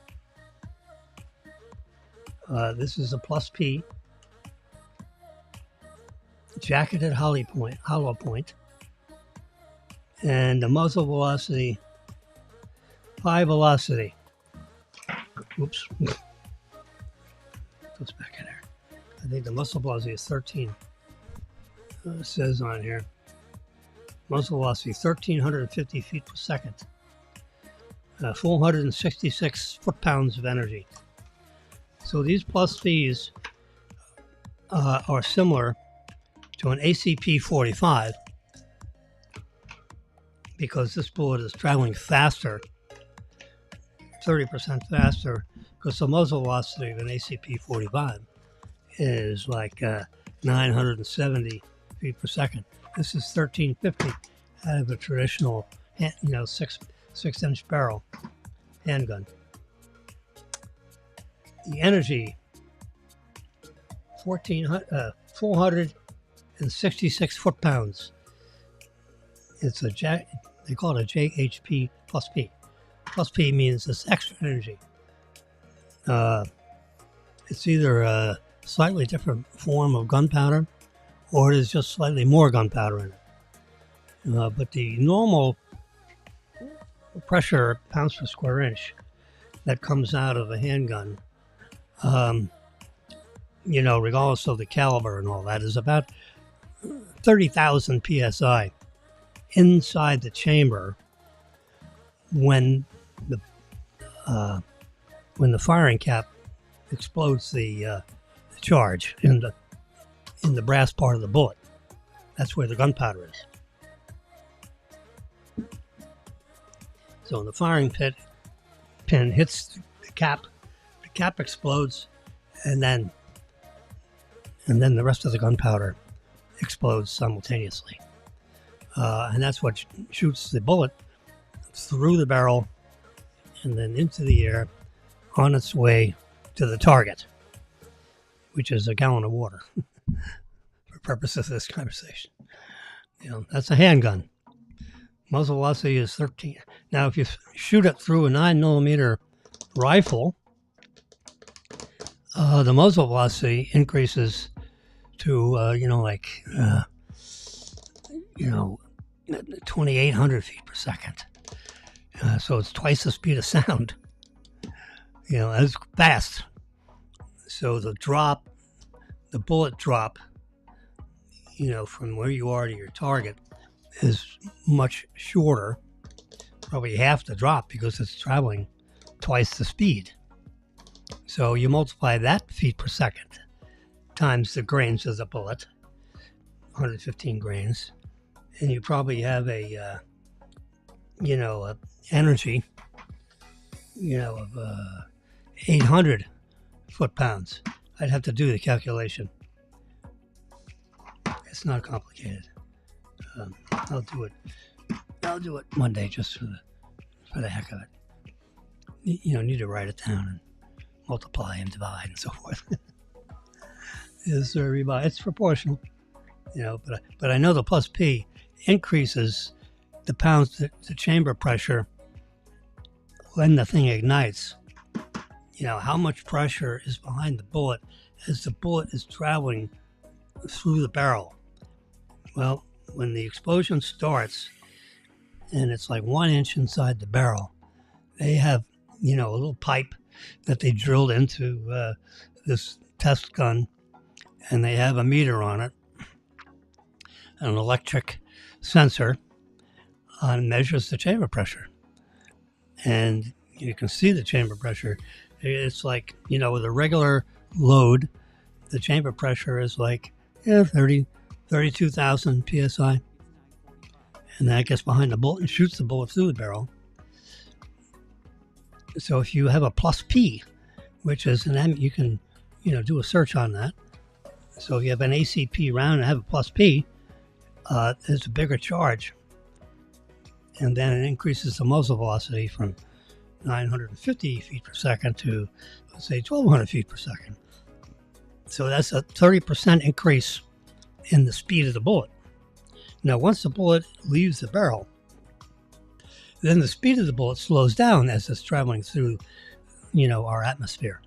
S1: This is a plus P, jacketed hollow point, and the muzzle velocity, high velocity. Oops, goes back in there. I think the muzzle velocity is 13. It says on here, muzzle velocity 1,350 feet per second. 466 foot-pounds of energy. So these plus V's are similar to an ACP-45 because this bullet is traveling faster, 30% faster, because the muzzle velocity of an ACP-45 is like 970 feet per second. This is 1,350 out of a traditional, 6-inch barrel handgun. The energy, 466 foot-pounds. It's they call it a JHP plus P. Plus P means it's extra energy. It's either a slightly different form of gunpowder or it is just slightly more gunpowder in it. But the normal pressure pounds per square inch that comes out of a handgun, regardless of the caliber and all that, is about 30,000 psi inside the chamber when the firing cap explodes the charge in the brass part of the bullet. That's where the gunpowder is. So when the firing pin hits the cap explodes, and then the rest of the gunpowder explodes simultaneously. And that's what shoots the bullet through the barrel and then into the air on its way to the target, which is a gallon of water for purposes of this conversation. That's a handgun. Muzzle velocity is 13. Now, if you shoot it through a 9mm rifle, the muzzle velocity increases to, 2,800 feet per second. So it's twice the speed of sound. As fast. So the bullet drop, from where you are to your target is much shorter, probably half the drop because it's traveling twice the speed. So you multiply that feet per second times the grains of the bullet, 115 grains, and you probably have a energy, of 800 foot-pounds. I'd have to do the calculation. It's not complicated. I'll do it I'll do it Monday just for the heck of it. Need to write it down and multiply and divide and so forth. It's proportional, but I know the plus P increases the pounds, the chamber pressure when the thing ignites. How much pressure is behind the bullet as the bullet is traveling through the barrel. Well, when the explosion starts and it's like 1 inch inside the barrel, they have, a little pipe that they drilled into this test gun, and they have a meter on it, an electric sensor, and measures the chamber pressure. And you can see the chamber pressure. It's like, with a regular load, the chamber pressure is like 32,000 psi. And that gets behind the bullet and shoots the bullet through the barrel. So if you have a plus P, which is you can, do a search on that. So if you have an ACP round and have a plus P, there's a bigger charge. And then it increases the muzzle velocity from 950 feet per second to, let's say, 1,200 feet per second. So that's a 30% increase in the speed of the bullet. Now, once the bullet leaves the barrel, then the speed of the bullet slows down as it's traveling through, our atmosphere.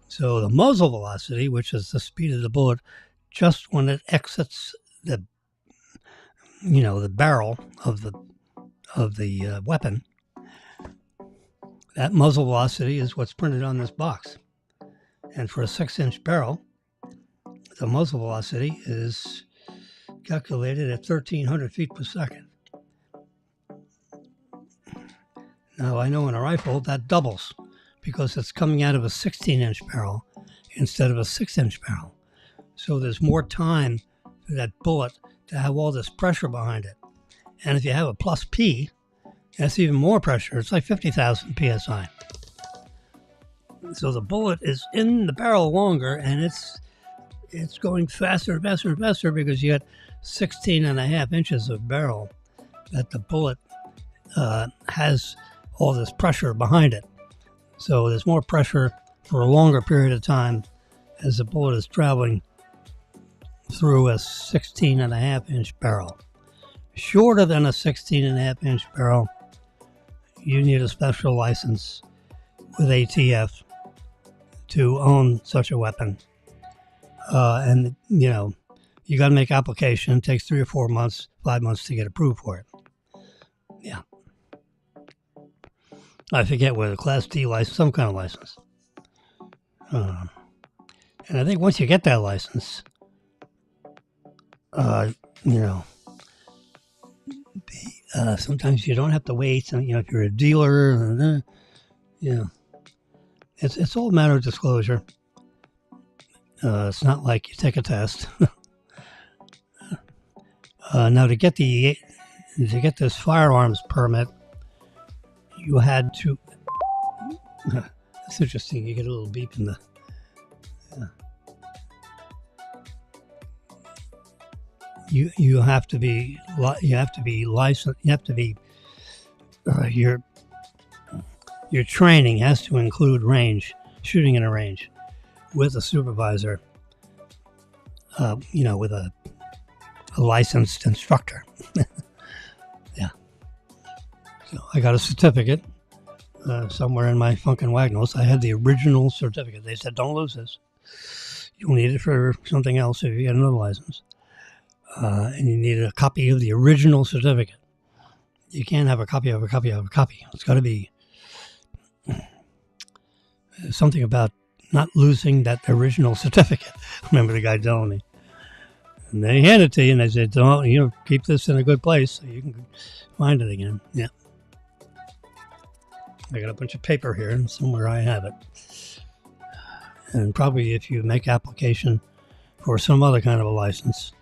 S1: So the muzzle velocity, which is the speed of the bullet just when it exits the barrel of the weapon, that muzzle velocity is what's printed on this box. And for a 6-inch barrel, the muzzle velocity is calculated at 1,300 feet per second. Now, I know in a rifle that doubles because it's coming out of a 16-inch barrel instead of a 6-inch barrel. So there's more time for that bullet to have all this pressure behind it. And if you have a plus P, that's even more pressure. It's like 50,000 psi. So the bullet is in the barrel longer, and it's going faster and faster and faster because you got 16 and a half inches of barrel that the bullet has all this pressure behind it. So there's more pressure for a longer period of time as the bullet is traveling through a 16 and a half inch barrel. Shorter than a 16 and a half inch barrel, you need a special license with ATF to own such a weapon. And you got to make application. It takes 3 or 4 months, 5 months to get approved for it. Yeah. I forget whether Class D license, some kind of license. And I think once you get that license, sometimes you don't have to wait. If you're a dealer, it's all a matter of disclosure. It's not like you take a test. Now, to get this firearms permit, you had to. It's interesting. You get a little beep in the. You have to be licensed. You have to be your training has to include shooting in a range with a supervisor. With a licensed instructor. Yeah. So I got a certificate somewhere in my Funkin' Wagnalls. I had the original certificate. They said, "Don't lose this. You'll need it for something else if you get another license." And you need a copy of the original certificate. You can't have a copy of a copy of a copy. It's got to be something about not losing that original certificate. I remember the guy telling me. And they hand it to you, and they said, "Don't keep this in a good place so you can find it again." Yeah. I got a bunch of paper here, and somewhere I have it. And probably if you make application for some other kind of a license,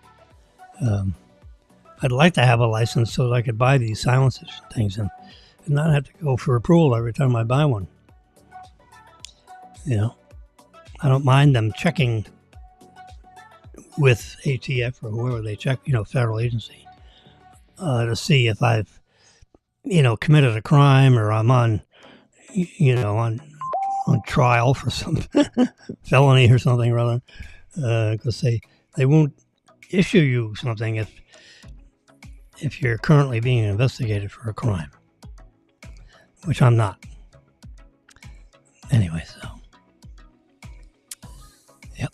S1: I'd like to have a license so that I could buy these silencers and things and not have to go for approval every time I buy one. I don't mind them checking with ATF or whoever they check, federal agency. to see if I've, committed a crime or I'm on, on trial for some felony or something rather. Because they won't issue you something if you're currently being investigated for a crime, which I'm not. Anyway, so. Yep.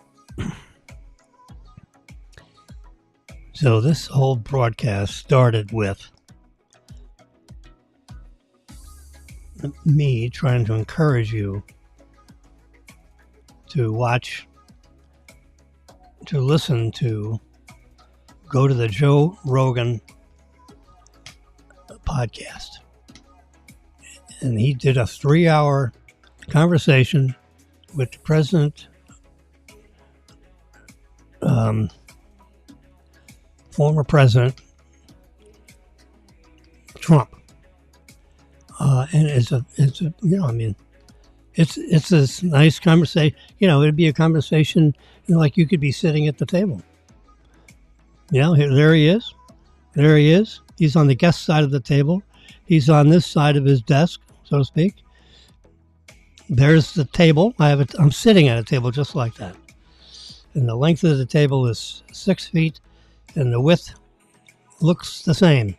S1: So this whole broadcast started with me trying to encourage you to listen to, go to the Joe Rogan podcast. And he did a 3-hour conversation with the president, former president Trump. And it's a it's this nice conversation. It'd be a conversation, like you could be sitting at the table. There he is. There he is. He's on the guest side of the table. He's on this side of his desk, so to speak. There's the table. I'm sitting at a table just like that. And the length of the table is 6 feet, and the width looks the same.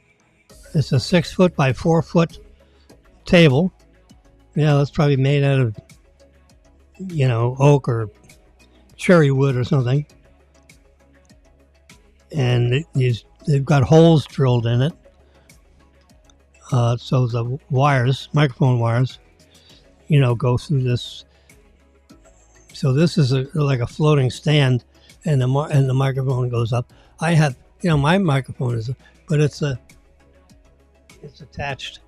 S1: It's a 6 foot by 4 foot table. That's probably made out of, oak or cherry wood or something. And they've got holes drilled in it. So the wires, microphone wires, go through this. So this is like a floating stand, and the microphone goes up. I have, my microphone but it's attached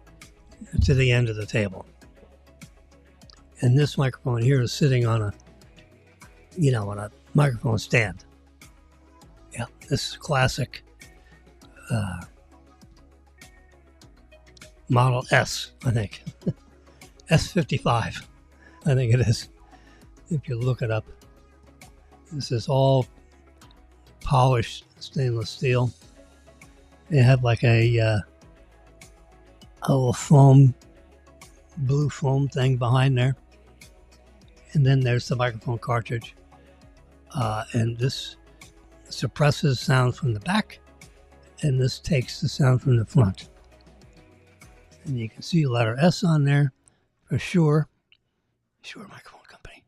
S1: to the end of the table. And this microphone here is sitting on a microphone stand. Yeah, this is classic Model S, I think. S55, I think it is. If you look it up. This is all polished stainless steel. They have like a little blue foam thing behind there. And then there's the microphone cartridge. And this suppresses sound from the back, and this takes the sound from the front. And you can see letter S on there for Shure Microphone Company.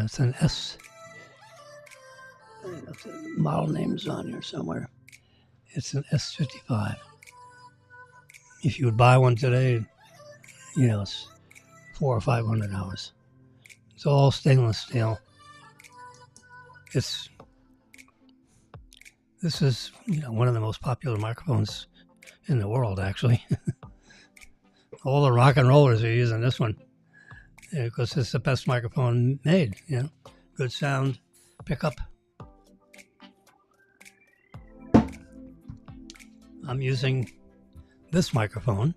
S1: It's an S. The model name is on here somewhere. It's an S55. If you would buy one today, it's $400 or $500. It's all stainless steel. This is one of the most popular microphones in the world, actually. All the rock and rollers are using this one because it's the best microphone made. Good sound pickup. I'm using this microphone.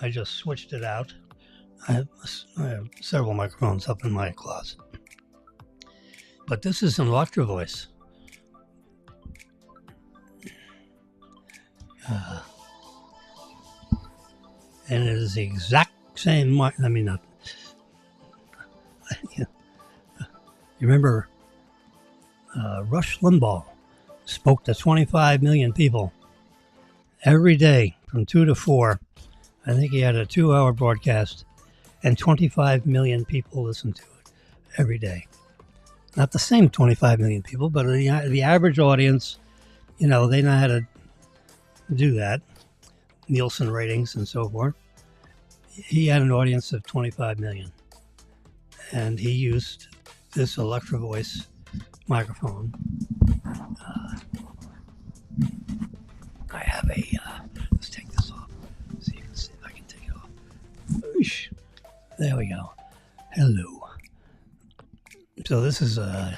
S1: I just switched it out. I have several microphones up in my closet. But this is an Electro Voice. And it is the exact same you remember Rush Limbaugh spoke to 25 million people every day from 2 to 4. I think he had a 2-hour broadcast, and 25 million people listened to it every day. Not the same 25 million people, but the average audience, they know how to do that. Nielsen ratings and so forth. He had an audience of 25 million. And he used this Electro Voice microphone. I have let's take this off. See if I can take it off. Oosh. There we go. Hello. So this is a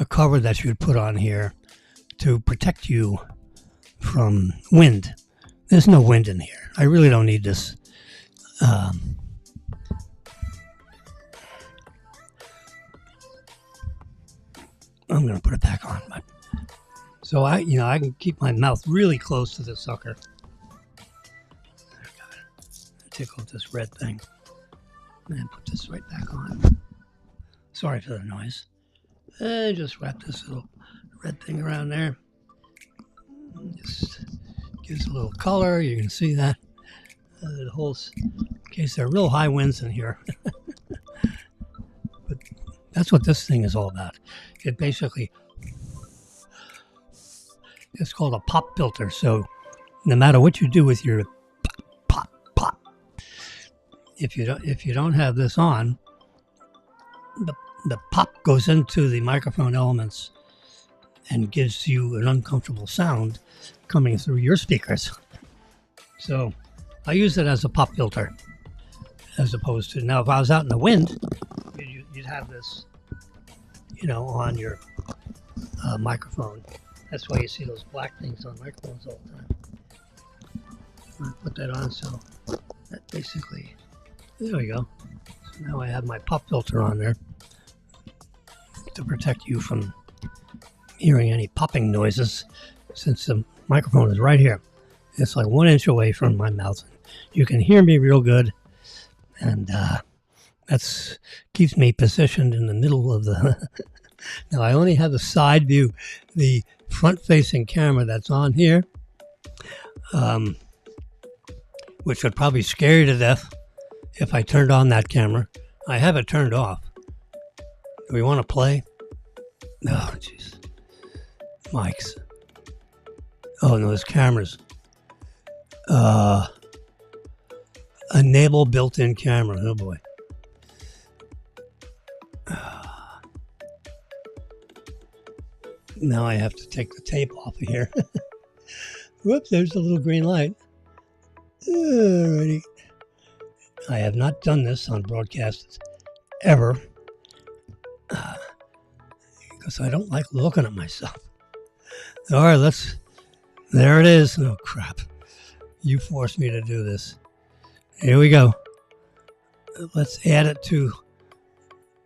S1: cover that you would put on here to protect you from wind. There's no wind in here. I really don't need this. I'm going to put it back on. But so I can keep my mouth really close to the sucker. Tickle this red thing and put this right back on. Sorry for the noise. And just wrap this little red thing around there. Just gives a little color. You can see that. The whole, in case there are real high winds in here. But that's what this thing is all about. It basically, it's called a pop filter. So no matter what you do with your pop, if you don't have this on, the pop goes into the microphone elements and gives you an uncomfortable sound coming through your speakers. So I use it as a pop filter, as opposed to, now if I was out in the wind, you'd have this, on your microphone. That's why you see those black things on microphones all the time. I'll put that on, so that basically, there we go. So now I have my pop filter on there to protect you from hearing any popping noises, since the microphone is right here. It's like 1 inch away from my mouth. You can hear me real good, and that's keeps me positioned in the middle of the... Now, I only have the side view, the front-facing camera that's on here, which would probably scare you to death if I turned on that camera. I have it turned off. Do we want to play? Oh, jeez. Mics. Oh, no, there's cameras. Enable built-in camera. Oh, boy. Now I have to take the tape off of here. Whoops, there's the little green light. Alrighty. I have not done this on broadcasts ever because I don't like looking at myself. All right, there it is. Oh, crap. You forced me to do this. Here we go. Let's add it to...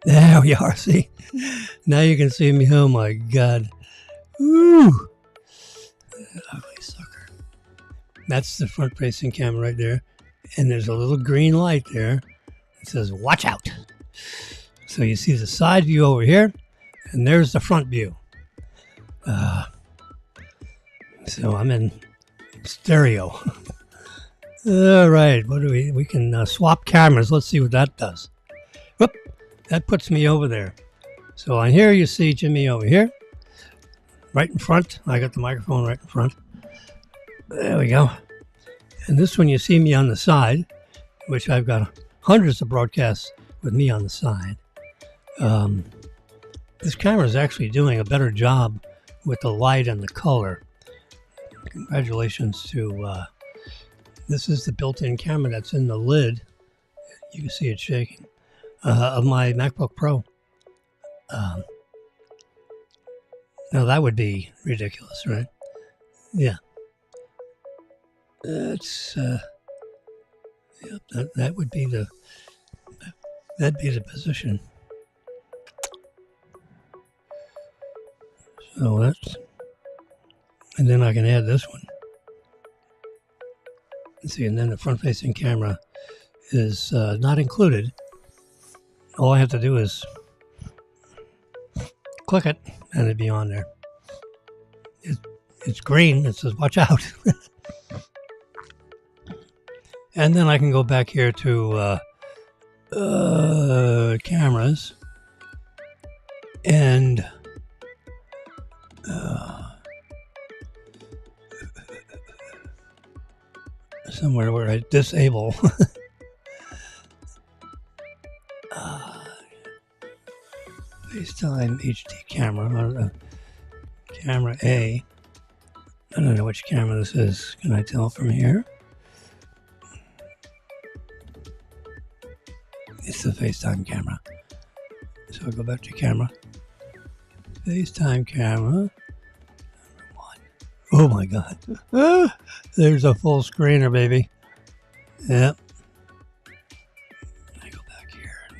S1: There we are, see? Now you can see me. Oh, my God. Woo! Ugly sucker. That's the front-facing camera right there. And there's a little green light there. It says, watch out. So you see the side view over here, and there's the front view. So I'm in stereo. All right, what do we can swap cameras. Let's see what that does. Whoop, that puts me over there. So on here you see Jimmy over here, right in front. I got the microphone right in front. There we go. And this one you see me on the side, which I've got hundreds of broadcasts with me on the side. This camera is actually doing a better job with the light and the color. Congratulations to, this is the built-in camera that's in the lid. You can see it shaking, of my MacBook Pro. Now that would be ridiculous, right? Yeah. That's, yep, that would be that'd be the position. So that's, and then I can add this one. See, and then the front-facing camera is not included. All I have to do is click it, and it'd be on there. It's green. It says, watch out. And then I can go back here to cameras and somewhere where I disable FaceTime HD camera, camera A. I don't know which camera this is. Can I tell from here? It's the FaceTime camera. So I'll go back to camera. FaceTime camera. Number 1. Oh my God. There's a full screener, baby. Yep. I go back here and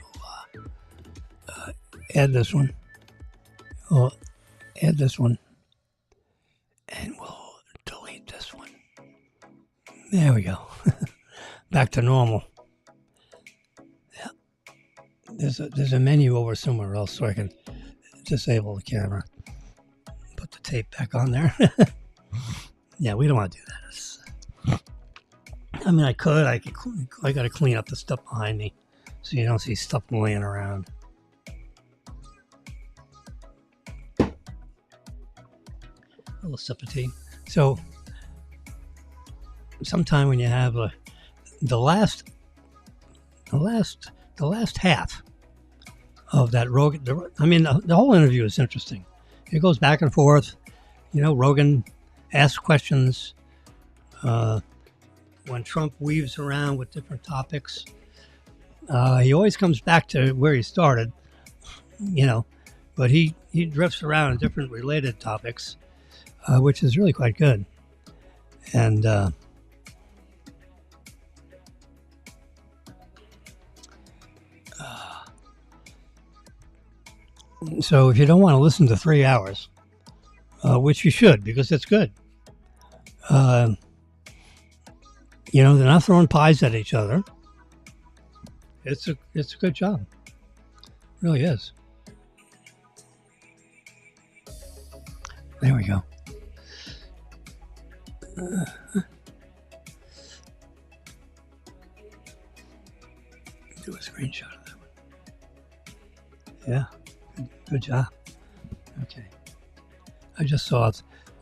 S1: we'll add this one. Oh, add this one. And we'll delete this one. There we go. Back to normal. Yeah. There's a menu over somewhere else so I can disable the camera. Put the tape back on there. Yeah, we don't want to do that. I mean, I got to clean up the stuff behind me so you don't see stuff laying around. A little sip of tea. So, sometime when you have the last half of that Rogan, the whole interview is interesting. It goes back and forth. Rogan asks questions. When Trump weaves around with different topics, he always comes back to where he started, but he drifts around in different related topics, which is really quite good. And so if you don't want to listen to 3 hours, which you should because it's good, they're not throwing pies at each other. It's a good job. It really is. There we go. Do a screenshot of that one. Yeah, good job. Okay. I just saw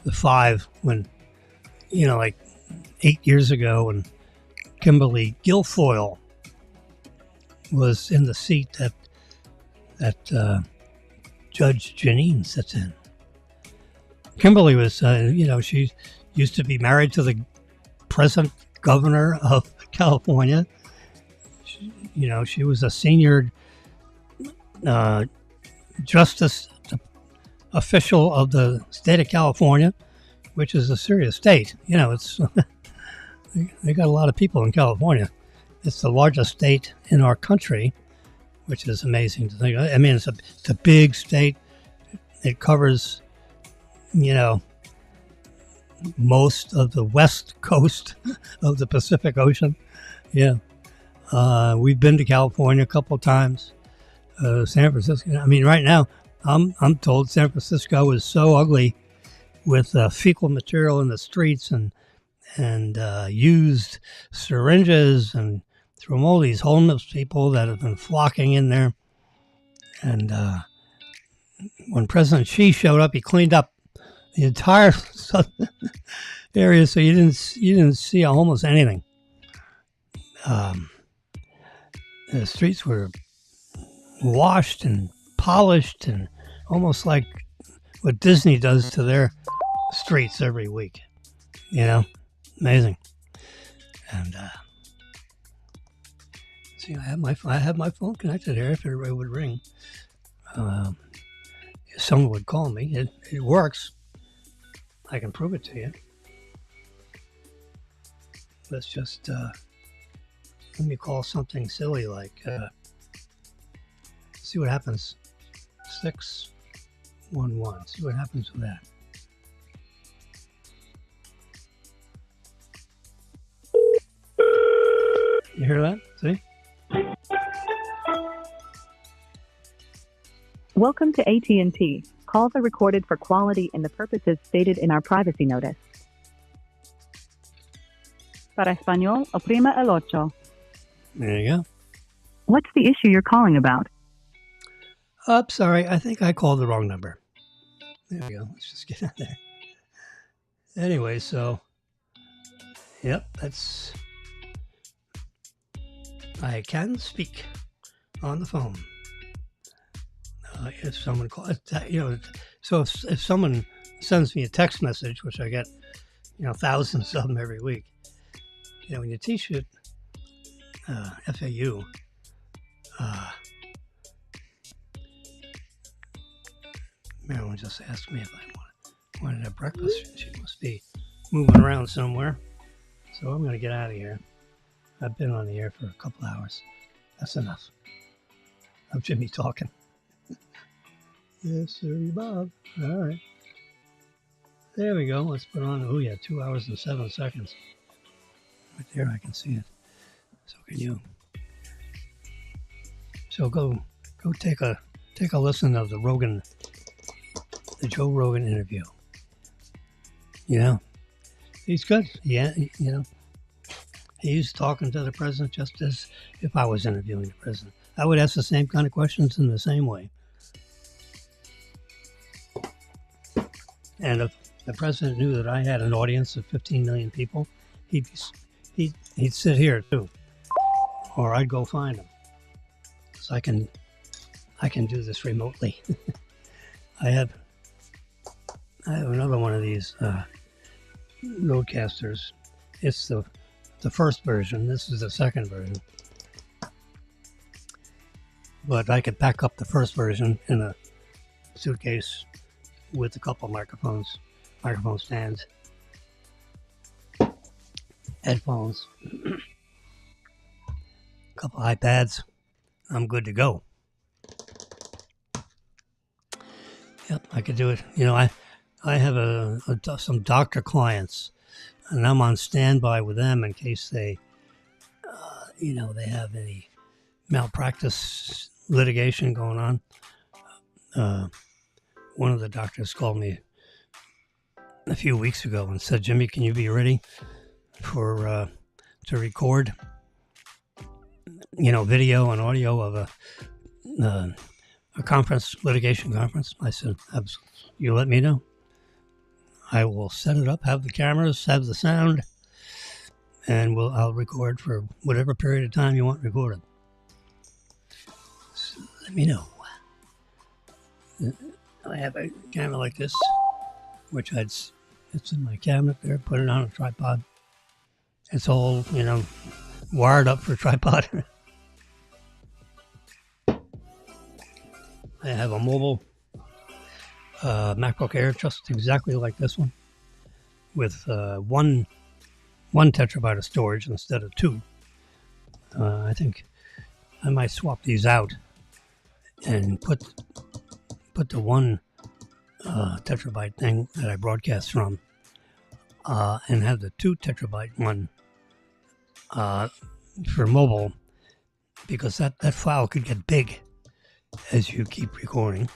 S1: the 5 when, like 8 years ago when Kimberly Guilfoyle was in the seat that Judge Janine sits in. Kimberly was, she used to be married to the present governor of California. She was a senior justice official of the state of California, which is a serious state. It's they got a lot of people in California. It's the largest state in our country, which is amazing to think. I mean, it's a big state. It covers, most of the west coast of the Pacific Ocean. Yeah. We've been to California a couple of times. San Francisco. I mean, right now, I'm told San Francisco is so ugly with fecal material in the streets and used syringes and from all these homeless people that have been flocking in there. And when President Xi showed up, he cleaned up the entire southern area, so you didn't see almost anything. The streets were washed and polished and almost like what Disney does to their streets every week. Amazing. And see, I have my phone connected here if everybody would ring. If someone would call me, it works. I can prove it to you. Let's just let me call something silly like see what happens. 611. See what happens with that. You hear that? See?
S4: Welcome to AT&T. Calls are recorded for quality and the purposes stated in our privacy notice. Para español, oprima el ocho.
S1: There you go.
S4: What's the issue you're calling about?
S1: Sorry, I think I called the wrong number. There we go. Let's just get out there. Anyway, so, yep, that's... I can speak on the phone. If someone calls, so if someone sends me a text message, which I get, thousands of them every week, when you teach it, FAU, Marilyn just asked me if I wanted to have breakfast. She must be moving around somewhere. So I'm going to get out of here. I've been on the air for a couple hours. That's enough of Jimmy talking. Yes, sir, Bob. All right. There we go. Let's put on. Oh yeah, 2 hours and 7 seconds. Right there, I can see it. So can you. So go take a listen of the Joe Rogan interview. You know, he's good. Yeah, you know, he's talking to the president just as if I was interviewing the president. I would ask the same kind of questions in the same way. And if the president knew that I had an audience of 15 million people, he'd sit here too, or I'd go find him. So I can do this remotely. I have another one of these roadcasters. It's the first version. This is the second version. But I could pack up the first version in a suitcase with a couple microphone stands, headphones, a couple iPads. I'm good to go. Yep, I could do it. You know, I have some doctor clients, and I'm on standby with them in case they, they have any malpractice litigation going on. One of the doctors called me a few weeks ago and said, "Jimmy, can you be ready to record, video and audio of a litigation conference?" I said, "You let me know. I will set it up, have the cameras, have the sound, and I'll record for whatever period of time you want recorded. So let me know." I have a camera like this, which it's in my cabinet there, put it on a tripod. It's all, wired up for a tripod. I have a mobile MacBook Air just exactly like this one, with one terabyte of storage instead of 2. I think I might swap these out and put the 1 terabyte thing that I broadcast from and have the 2 terabyte one for mobile, because that file could get big as you keep recording.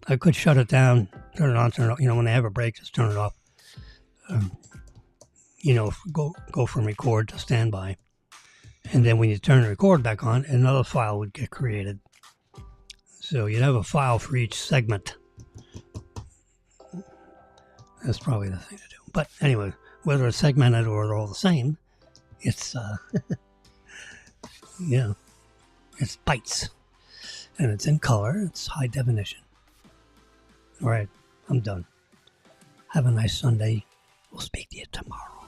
S1: I could shut it down, turn it on, turn it off. When they have a break, just turn it off. Go from record to standby. And then when you turn the record back on, another file would get created. So you'd have a file for each segment. That's probably the thing to do. But anyway, whether it's segmented or they're all the same, it's, it's bytes. And it's in color. It's high definition. All right, I'm done. Have a nice Sunday. We'll speak to you tomorrow.